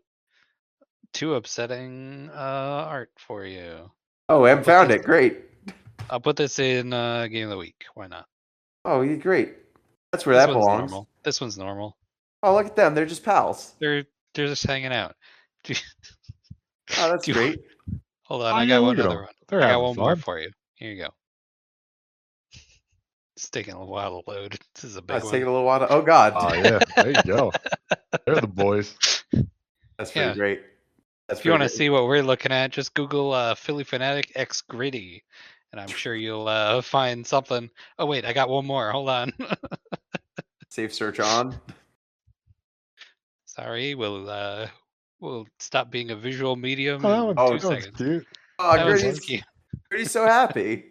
too upsetting art for you. Oh, I haven't found it. Great. I'll put this in game of the week. Why not? Oh, great. That's where This that one's belongs. normal. This one's normal. Oh, look at them. They're just pals. They're just hanging out. Oh, that's Do you- great. Hold on, Oh, I yeah, got look one at other 'em. one. They're I got having one more fun. for you. Here you go. It's taking a while to load. This is a Oh, big it's one. taking a little while to. Oh God. Oh, yeah. There you go. They're the boys. That's pretty Yeah. great. That's If you want to pretty see what we're looking at, just Google Philly Fanatic X Gritty, and I'm sure you'll find something. Oh wait, I got one more. Hold on. great. Safe search on. Sorry, we'll stop being a visual medium Oh, in that 2 one's seconds. cute. Oh, That one's Gritty's, cute. Gritty's so happy.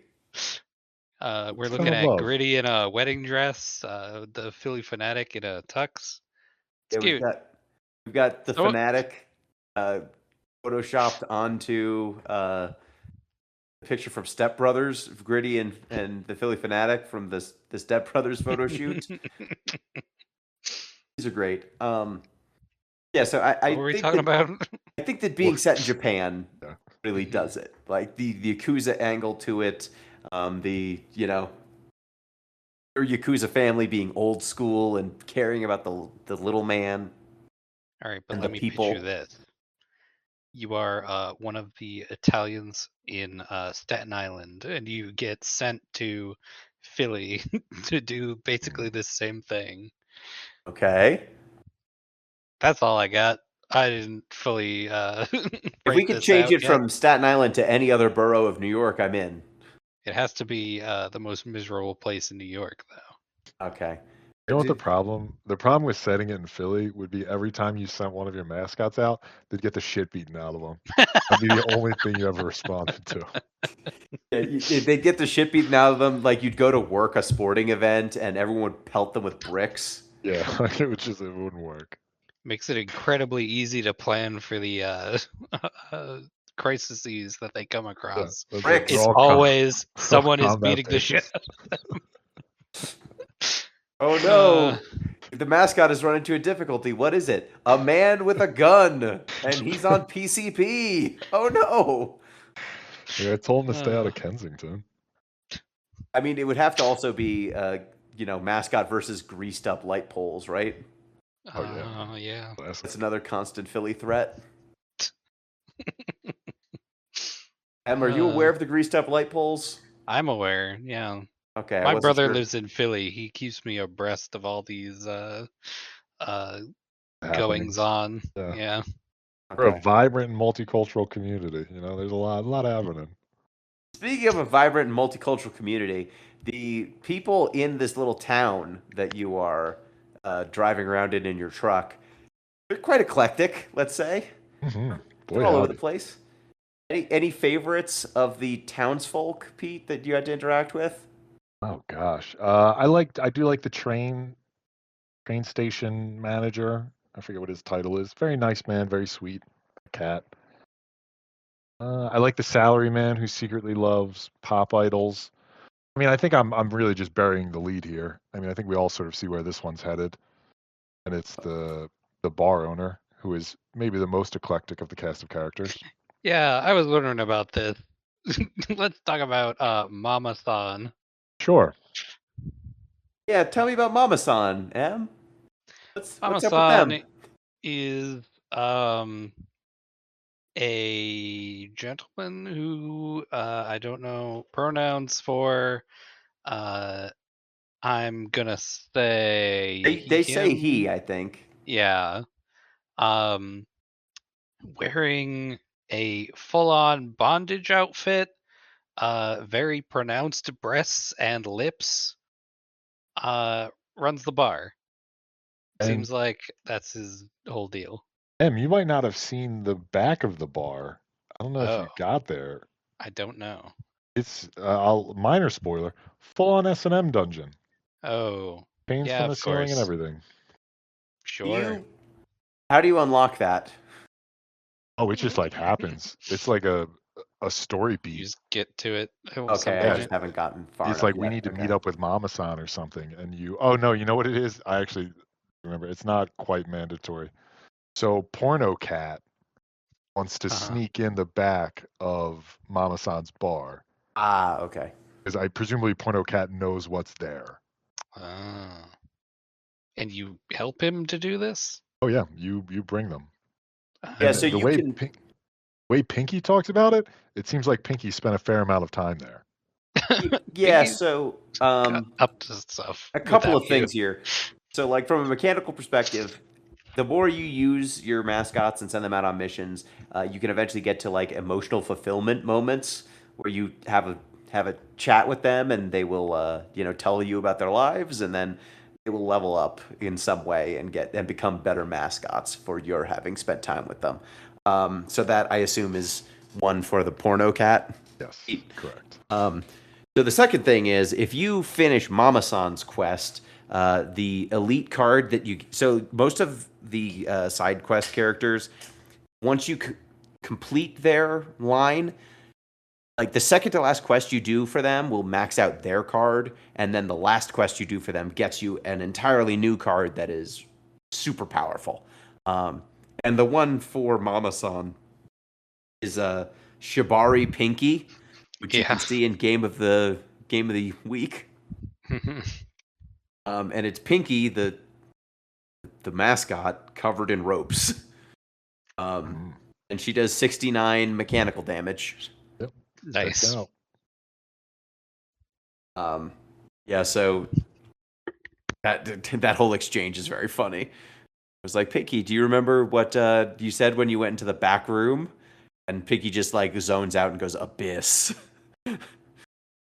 We're Fell looking in at love. Gritty in a wedding dress, the Philly Fanatic in a tux. It's Yeah, cute. we've got the So- fanatic photoshopped onto a picture from Step Brothers, Gritty and the Philly Fanatic from the Step Brothers photo shoot. These are great. Yeah, so I What were we think talking that, about? I think that being set in Japan Yeah. really does it. Like the Yakuza angle to it, the your Yakuza family being old school and caring about the little man. All right, but And let the me people- pitch you this. You are one of the Italians in Staten Island, and you get sent to Philly to do basically the same thing. Okay. That's all I got. I didn't fully. If we break could this change out it yet. from Staten Island to any other borough of New York, I'm in. It has to be the most miserable place in New York, though. Okay. You know what the problem? The problem with setting it in Philly would be every time you sent one of your mascots out, they'd get the shit beaten out of them. That'd be the only thing you ever responded to. Yeah, they'd get the shit beaten out of them. Like you'd go to work a sporting event and everyone would pelt them with bricks. Yeah, it wouldn't work. Makes it incredibly easy to plan for the crises that they come Yeah, across. that's Bricks. It's they're all always they're all someone is combat beating the shit. based. Oh no! The mascot has run into a difficulty. What is it? A man with a gun, and he's on PCP. Oh no! Yeah, I told him to stay out of Kensington. I mean, it would have to also be, mascot versus greased up light poles, right? Oh, yeah. Yeah. That's another constant Philly threat. Em, are you aware of the greased up light poles? I'm aware. Yeah. Okay, I My wasn't brother sure. lives in Philly. He keeps me abreast of all these Happenings. goings on. Yeah. Yeah. We're a Okay. vibrant and multicultural community. You know, there's a lot happening. Speaking of a vibrant and multicultural community, the people in this little town that you are driving around in your truck, they're quite eclectic, let's say. Mm-hmm. They're Boy, all over howdy. the place. Any favorites of the townsfolk, Pete, that you had to interact with? Oh gosh, I do like the train station manager. I forget what his title is. Very nice man, very sweet cat. I like the salary man who secretly loves pop idols. I mean, I think I'm really just burying the lead here. I mean, I think we all sort of see where this one's headed, and it's the bar owner who is maybe the most eclectic of the cast of characters. Yeah, I was wondering about this. Let's talk about Mama San. Sure. Yeah, tell me about Mama San, Em. What's Mama up with them? San is a gentleman who I don't know pronouns for. I'm gonna say They say he, him. I think. Yeah. Um, wearing a full-on bondage outfit, very pronounced breasts and lips, runs the bar. And Seems like that's his whole deal. you might not have seen the back of the bar. I don't know if you Oh, got there. I don't know. It's minor spoiler, full on S&M dungeon, Oh, pains yeah, from the of ceiling and course. everything. Sure. How do you unlock that? Oh, it just like happens. It's like a story You beat. just get to it at some Okay, I Yeah, just point. haven't gotten far it's enough like we yet. need to meet Okay. up with Mama-san or something, and oh no, you know what it is? I actually remember. It's not quite mandatory. So Porno Cat wants to Uh-huh. sneak in the back of Mama-san's bar Ah, okay. because I presumably Porno Cat knows what's there. Ah. And you help him to do this? Oh yeah, you bring them. Yeah, And so the you way can. way Pinky talks about it, it seems like Pinky spent a fair amount of time there. Yeah, He's so got up to stuff a couple without of you. things here. So, like from a mechanical perspective, the more you use your mascots and send them out on missions, you can eventually get to like emotional fulfillment moments where you have a chat with them, and they will tell you about their lives, and then they will level up in some way and become better mascots for your having spent time with them. So that I assume is one for the porno cat. Yes, correct. So the second thing is if you finish Mama San's quest, the elite card that you so most of the side quest characters, once you complete their line, like the second to last quest you do for them will max out their card, and then the last quest you do for them gets you an entirely new card that is super powerful. And the one for Mama San is Shibari Pinky, which you Yeah. can see in game of the week. And it's Pinky, the mascot, covered in ropes. And she does 69 mechanical damage. Yep. Nice. Checked out. Yeah, so that whole exchange is very funny. I was like, Pinky, do you remember what you said when you went into the back room? And Pinky just like zones out and goes, abyss.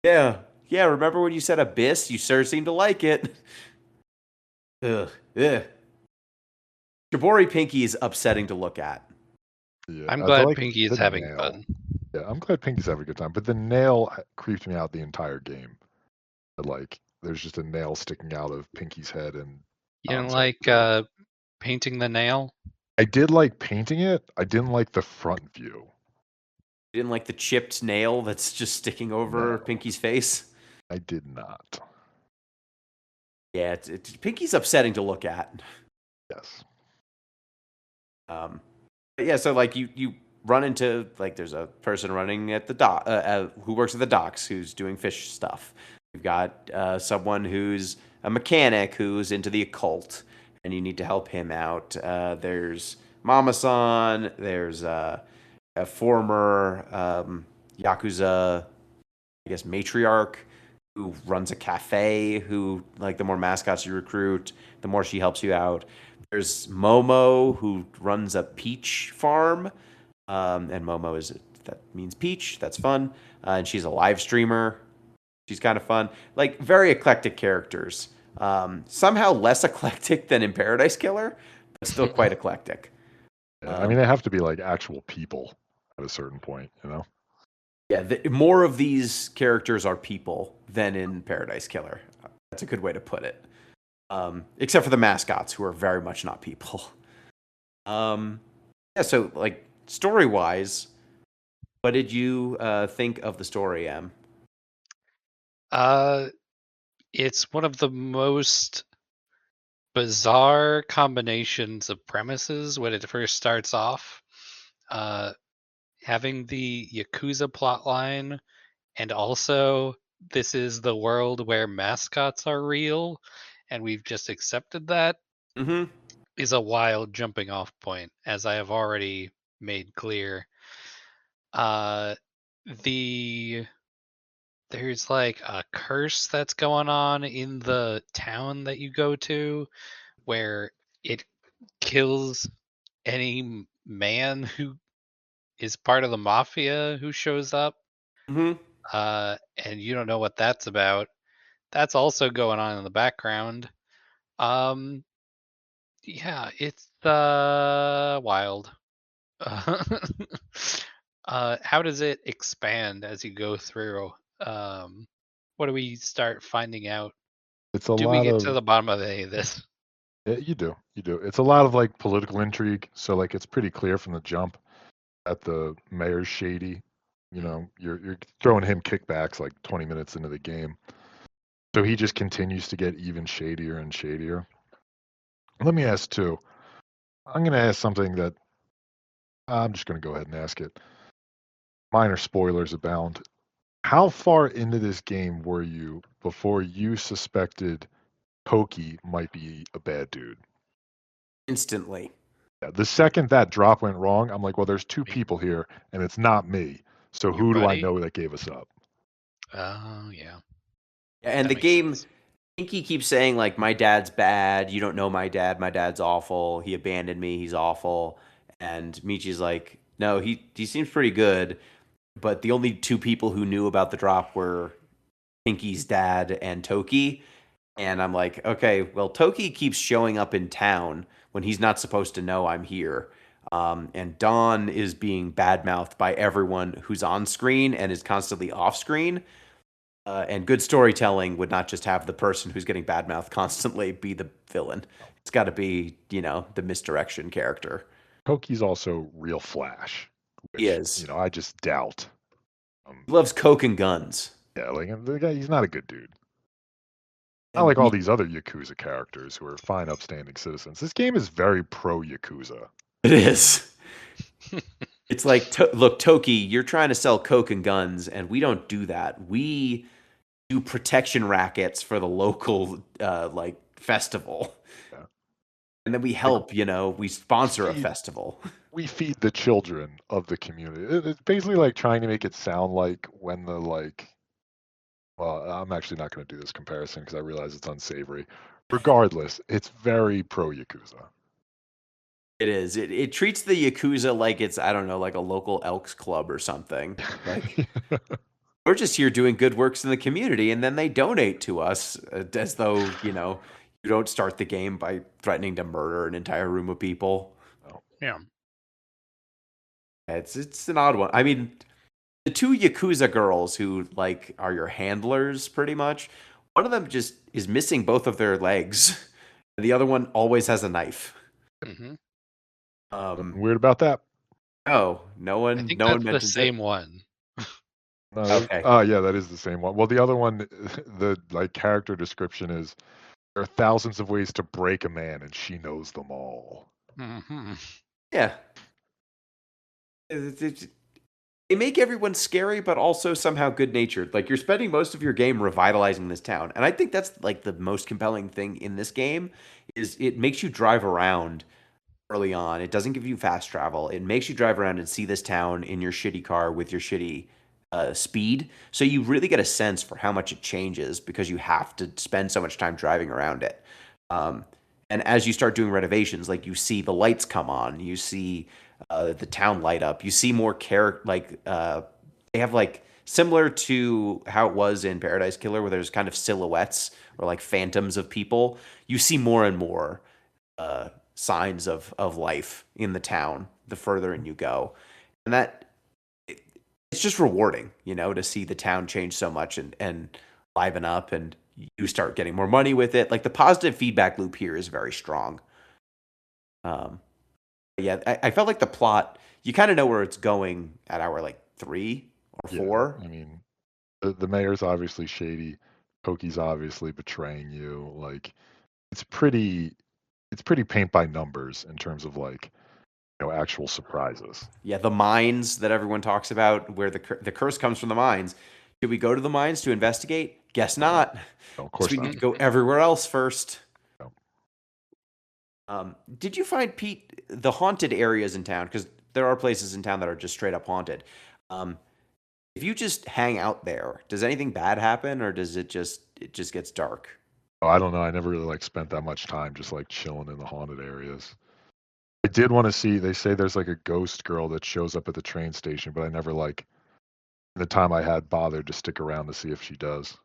Yeah, remember when you said abyss? You sure seemed to like it. Ugh. Ugh. Shibori Pinky is upsetting to look at. Yeah, I'm I glad like Pinky is the having nail. fun. Yeah, I'm glad Pinky's having a good time, but the nail creeped me out the entire game. Like, there's just a nail sticking out of Pinky's head, and You didn't Don's like painting the nail? I did like painting it. I didn't like the front view. You didn't like the chipped nail that's just sticking over No. Pinky's face? I did not. Yeah, Pinky's upsetting to look at. Yes. But yeah, so like you run into like there's a person running at the dock who works at the docks who's doing fish stuff. You've got someone who's a mechanic who's into the occult, and you need to help him out. There's Mama-san. There's a former Yakuza, I guess, matriarch who runs a cafe. Who, like, the more mascots you recruit, the more she helps you out. There's Momo, who runs a peach farm, and Momo that means peach. That's fun, and she's a live streamer. She's kind of fun. Like, very eclectic characters. Somehow less eclectic than in Paradise Killer, but still quite eclectic. Yeah, I mean, they have to be like actual people at a certain point, you know? Yeah, more of these characters are people than in Paradise Killer. That's a good way to put it. Except for the mascots, who are very much not people. Yeah, so like story wise, what did you think of the story, Em? It's one of the most bizarre combinations of premises when it first starts off. Having the Yakuza plotline, and also this is the world where mascots are real, and we've just accepted that, Mm-hmm. is a wild jumping off point, as I have already made clear. Uh, the there's like a curse that's going on in the town that you go to, where it kills any man who is part of the mafia who shows up, Mm-hmm. and you don't know what that's about. That's also going on in the background. Um, yeah, it's wild. Uh, how does it expand as you go through? What do we start finding out? It's a Do we lot get to of the bottom of any of this? yeah, you do. It's a lot of like political intrigue. So like it's pretty clear from the jump that the mayor's shady. You know, you're throwing him kickbacks like 20 minutes into the game. So he just continues to get even shadier and shadier. Let me ask too. I'm going to ask something that I'm just going to go ahead and ask it. Minor spoilers abound. How far into this game were you before you suspected Pokey might be a bad dude? Instantly. Yeah, the second that drop went wrong, I'm like, well, there's two Me- people here, and it's not me. So Your who do I buddy? know that gave us up? Oh yeah, And that the makes game, sense. Pinky keeps saying like, my dad's bad. You don't know my dad. My dad's awful. He abandoned me. He's awful. And Michi's like, no, he seems pretty good. But the only two people who knew about the drop were Pinky's dad and Toki. And I'm like, okay, well, Toki keeps showing up in town when he's not supposed to know I'm here. And Dawn is being badmouthed by everyone who's on screen and is constantly off screen. And good storytelling would not just have the person who's getting badmouthed constantly be the villain. It's got to be, the misdirection character. Pokey's also real Flash, He which, is. I just doubt. He loves coke and guns. Yeah, like the guy, he's not a good dude. Not And like all these other Yakuza characters who are fine, upstanding citizens. This game is very pro Yakuza. it is. It's like, look, Toki, you're trying to sell coke and guns, and we don't do that. We do protection rackets for the local festival, Yeah. and then we Like, help. We sponsor a feed, festival. we feed the children of the community. It's basically like trying to make it sound like when the well, I'm actually not going to do this comparison because I realize it's unsavory. Regardless, it's very pro Yakuza. It is. It treats the Yakuza like it's, I don't know, like a local Elks Club or something. Like, we're just here doing good works in the community, and then they donate to us as though, You don't start the game by threatening to murder an entire room of people. Yeah. It's an odd one. I mean, the two Yakuza girls who like are your handlers pretty much. One of them just is missing both of their legs. And the other one always has a knife. hmm Nothing weird about that. Oh, no I one think no one that's the mentions it. same one. No, Okay. oh yeah, that is the same one. Well, the other one, the like character description is there are thousands of ways to break a man, and she knows them all. hmm Yeah. They make everyone scary, but also somehow good natured. Like you're spending most of your game revitalizing this town, and I think that's like the most compelling thing in this game is it makes you drive around early on. It doesn't give you fast travel. It makes you drive around and see this town in your shitty car with your shitty speed. So you really get a sense for how much it changes because you have to spend so much time driving around it. Um, and as you start doing renovations, like you see the lights come on, you see the town light up, you see more character. Like they have like similar to how it was in Paradise Killer, where there's kind of silhouettes or like phantoms of people. You see more and more signs of life in the town the further in you go, and it's just rewarding, to see the town change so much and liven up, and you start getting more money with it. Like the positive feedback loop here is very strong. Um, yeah, I felt like the plot, you kind of know where it's going at hour like 3 or Yeah, 4. I mean, the mayor's obviously shady. Koki's obviously betraying you. Like, it's pretty, it's pretty paint by numbers in terms of like, actual surprises. Yeah, the mines that everyone talks about, where the curse comes from the mines. Should we go to the mines to investigate? Guess not. No, of Guess course we not. need to go everywhere else first. No. Did you find, Pete, the haunted areas in town? Because there are places in town that are just straight up haunted. Um, if you just hang out there, does anything bad happen, or does it just gets dark? Oh, I don't know. I never really like spent that much time just like chilling in the haunted areas. I did want to see. They say there's like a ghost girl that shows up at the train station, but I never like the time I had bothered to stick around to see if she does.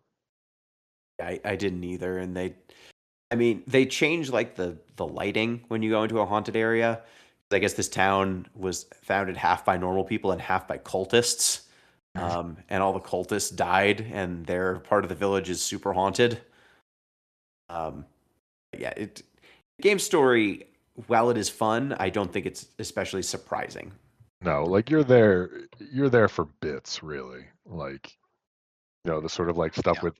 I didn't either, and I mean, they change like the lighting when you go into a haunted area. I guess this town was founded half by normal people and half by cultists. And all the cultists died, and their part of the village is super haunted. Um, yeah, game story, while it is fun, I don't think it's especially surprising. No, like you're there for bits, really. Like, the sort of like stuff Yeah. with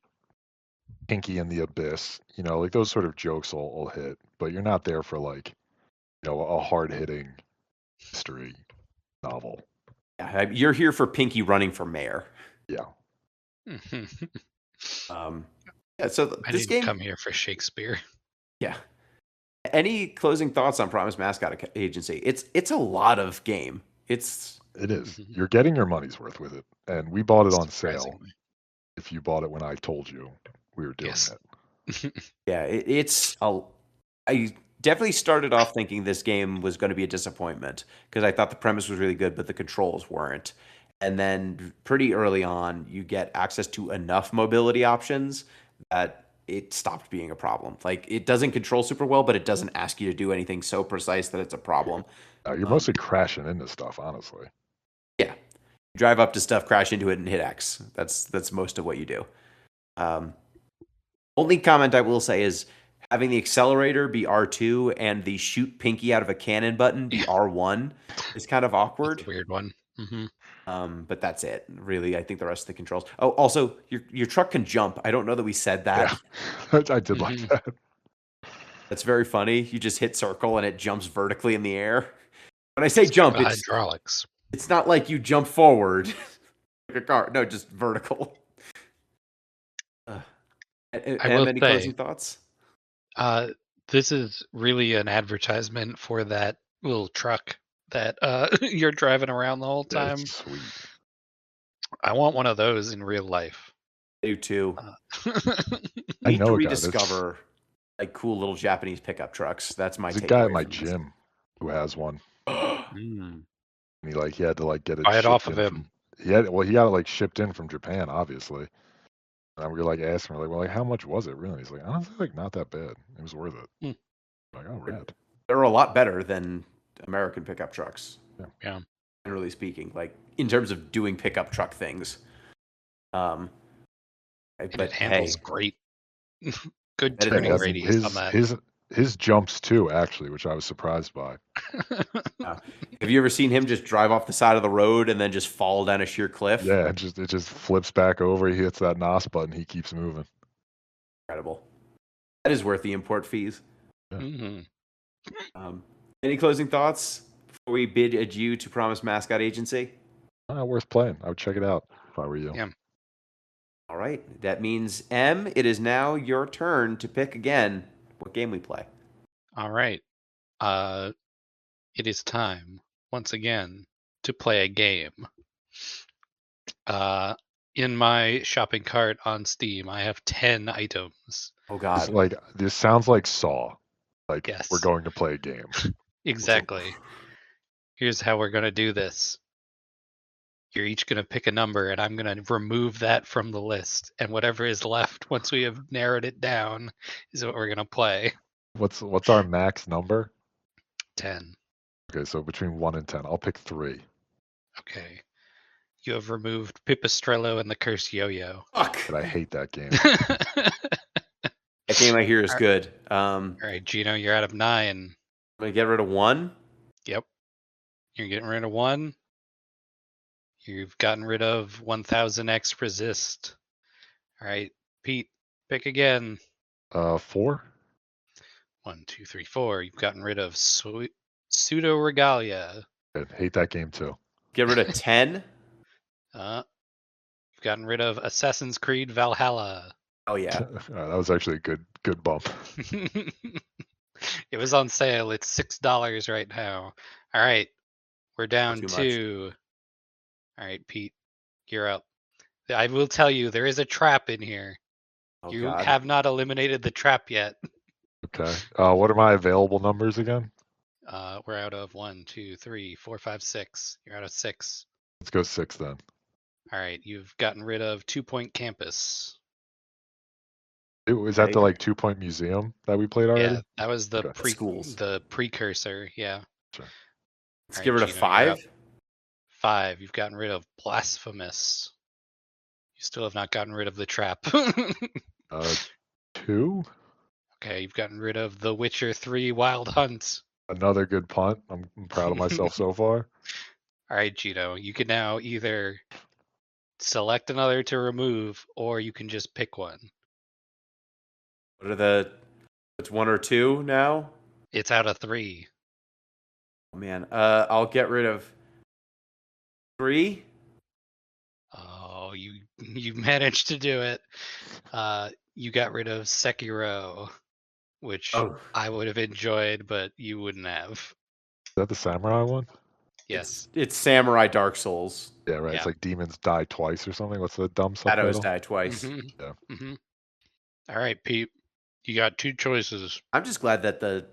Pinky and the Abyss, like those sort of jokes will hit, but you're not there for like, a hard hitting history novel. Yeah, you're here for Pinky running for mayor. Yeah. Um, yeah, so I this didn't game, come here for Shakespeare. yeah. Any closing thoughts on Promise Mascot Agency? It's a lot of game. It's It is. Mhm. You're getting your money's worth with it. And we bought it on sale. Surprisingly. If you bought it when I told you we were doing Yes. it. yeah, it's a. I definitely started off thinking this game was going to be a disappointment because I thought the premise was really good, but the controls weren't. And then pretty early on, you get access to enough mobility options that it stopped being a problem. Like it doesn't control super well, but it doesn't ask you to do anything so precise that it's a problem. You're Um, mostly crashing into stuff, honestly. yeah, drive up to stuff, crash into it, and hit X. That's most of what you do. Um, only comment I will say is having the accelerator be R2 and the shoot Pinky out of a cannon button be Yeah. R1 is kind of That's awkward. a weird one. But that's it. Really, I think the rest of the controls. Oh, also, your truck can jump. I don't know that we said that. Yeah. I did like Mhm. that. That's very funny. You just hit circle and it jumps vertically in the air. When I say It's part jump, of the it's hydraulics. it's not like you jump forward like a car. No, just vertical. Uh, I will any say, closing thoughts? uh, this is really an advertisement for that little truck that you're driving around the whole Yeah, time. it's sweet. I want one of those in real life. I do too. Uh, I Need to know a guy that's rediscover like cool little Japanese pickup trucks. That's my there's a guy at takeaway my from this. gym who has one. mm, And he had to like get it buy it off shipped of in him. from he got it like shipped in from Japan, obviously. And we were like asking, we're like, well, like, how much was it really? He's like, honestly, like not that bad. It was worth it. Hmm. I'm like, oh, rad. They're a lot better than American pickup trucks, Yeah. generally speaking. Like in terms of doing pickup truck things. And But it handles hey, great. Good That is turning amazing. radius on that. His jumps too, actually, which I was surprised by. have you ever seen him just drive off the side of the road and then just fall down a sheer cliff? Yeah, it just flips back over. He hits that NOS button. He keeps moving. Incredible. That is worth the import fees. Mm-hmm. Any closing thoughts before we bid adieu to Promise Mascot Agency? Worth playing. I would check it out if I were you. Yeah. All right. That means, M, it is now your turn to pick again what game we play. All right. It is time once again to play a game. In my shopping cart on Steam, I have 10 items. Oh, It's God. like this sounds like Saw. Like Yes. we're going to play a game. Exactly. Here's how we're going to do this. You're each going to pick a number, and I'm going to remove that from the list. And whatever is left, once we have narrowed it down, is what we're going to play. What's our max number? 10. Okay, so between 1 and 10. I'll pick 3. Okay. You have removed Pipistrello and the Cursed Yo-Yo. Fuck. But I hate that game. That game I hear is good. All right, Gino, you're out of 9. I'm going to get rid of 1. Yep. You're getting rid of 1. You've gotten rid of 1000X Resist. All right, Pete, pick again. 4. 1, 2, 3, 4. You've gotten rid of Pseudo Regalia. Good. Hate that game too. Get rid of 10. You've gotten rid of Assassin's Creed Valhalla. Oh, yeah. That was actually a good bump. It was on sale. It's $6 right now. All right, we're down too to. All right, Pete, you're up. I will tell you, there is a trap in here. Oh, You God. have not eliminated the trap yet. Okay. What are my available numbers again? We're out of 1, 2, 3, 4, 5, 6. You're out of 6. Let's go 6 then. All right, you've gotten rid of 2 Point Campus. Is that the like 2 Point Museum that we played already? Yeah, that was the Okay. Schools. the precursor. Yeah. Sure. Let's All get right, rid of Gino, you're up. 5. 5. You've gotten rid of Blasphemous. You still have not gotten rid of the trap. 2. Okay, you've gotten rid of The Witcher 3 Wild Hunt. Another good punt. I'm proud of myself so far. All right, Gino, you can now either select another to remove, or you can just pick one. What are it's 1 or 2 now? It's out of 3. Oh, man. I'll get rid of 3. Oh, you managed to do it. You got rid of Sekiro, which Oh. I would have enjoyed, but you wouldn't have. Is that the samurai one? Yes. It's Samurai Dark Souls. Yeah, right. Yeah. It's like demons die twice or something. What's the dumb subtitle? Shadows die twice. Mhm. Yeah. Mhm. All right, Pete. You got 2 choices. I'm just glad that the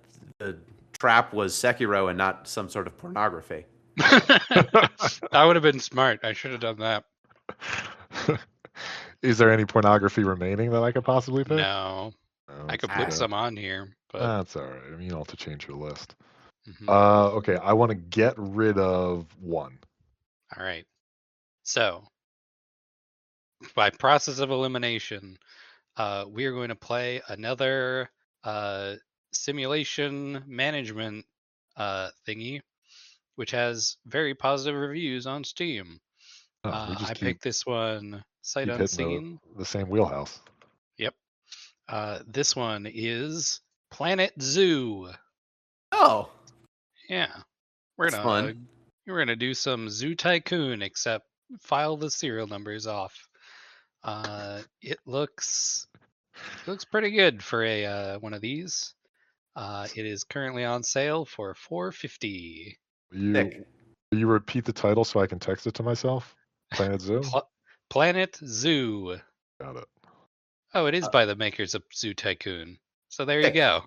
trap was Sekiro and not some sort of pornography. That would have been smart. I should have done that. Is there any pornography remaining that I could possibly pick? No, No, I could that's put okay. some on here, but That's all right. I mean, you don't have to change your list. mhm. Okay, I want to get rid of 1. All right. So, by process of elimination, we are going to play another simulation management thingy, which has very positive reviews on Steam. Oh, we just I picked this one sight keep hitting unseen. the same wheelhouse. Yep. This one is Planet Zoo. Oh, Yeah. We're that's gonna fun. we're gonna do some Zoo Tycoon, except file the serial numbers off. It looks pretty good for a one of these. It is currently on sale for $4.50. Sick. Will you repeat the title so I can text it to myself? Planet Zoo? Planet Zoo. Got it. Oh, it is by the makers of Zoo Tycoon. So there you go.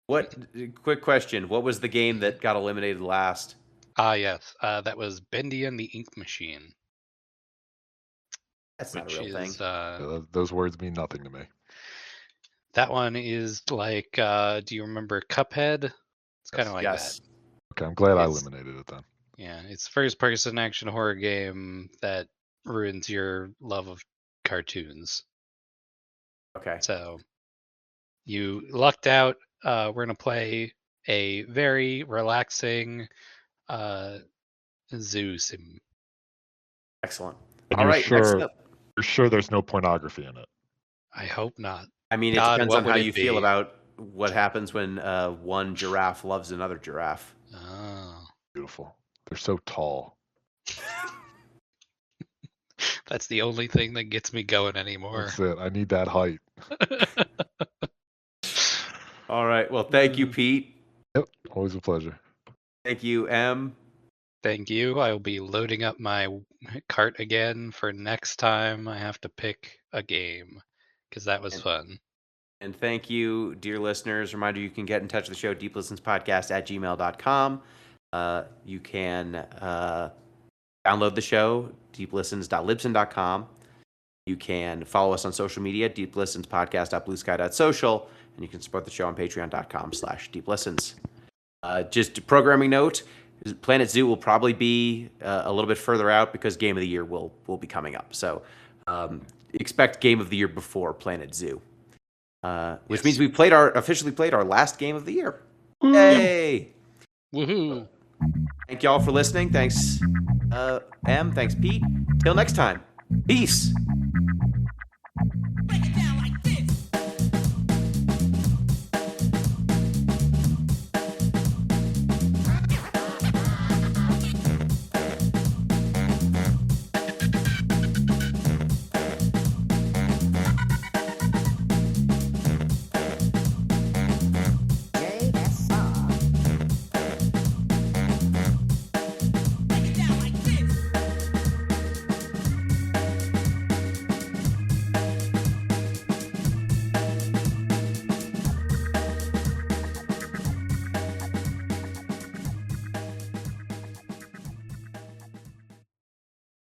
What? Quick question. What was the game that got eliminated last? Yes. That was Bendy and the Ink Machine. That's not which a real thing. is Those words mean nothing to me. that one is like. Do you remember Cuphead? It's kind of like Yes. that. Okay, I'm glad I It's- eliminated it then. Yeah, it's first-person action horror game that ruins your love of cartoons. Okay. So you lucked out. We're gonna play a very relaxing zoo sim. Excellent. And All you're right. Next sure up. you're sure there's no pornography in it? I hope not. I mean, it God, depends what on how would it you feel be? about what happens when one giraffe loves another giraffe. Oh, Beautiful. They're so tall. that's the only thing that gets me going anymore. That's it. I need that height. All right. Well, thank you, Pete. Yep. Always a pleasure. Thank you, M. Thank you. I will be loading up my cart again for next time I have to pick a game because that was fun. And thank you, dear listeners. Reminder, you can get in touch with the show, deeplistenspodcast@gmail.com. You can download the show, deeplistens.libsyn.com. You can follow us on social media, deeplistenspodcast.bluesky.social, and you can support the show on patreon.com/deeplistens. Just a programming note, Planet Zoo will probably be a little bit further out because Game of the Year will be coming up. So expect Game of the Year before Planet Zoo. Which means we officially played our last game of the year. Yay! Woohoo! Thank y'all for listening. Thanks, M. Thanks, Pete. Till next time. Peace.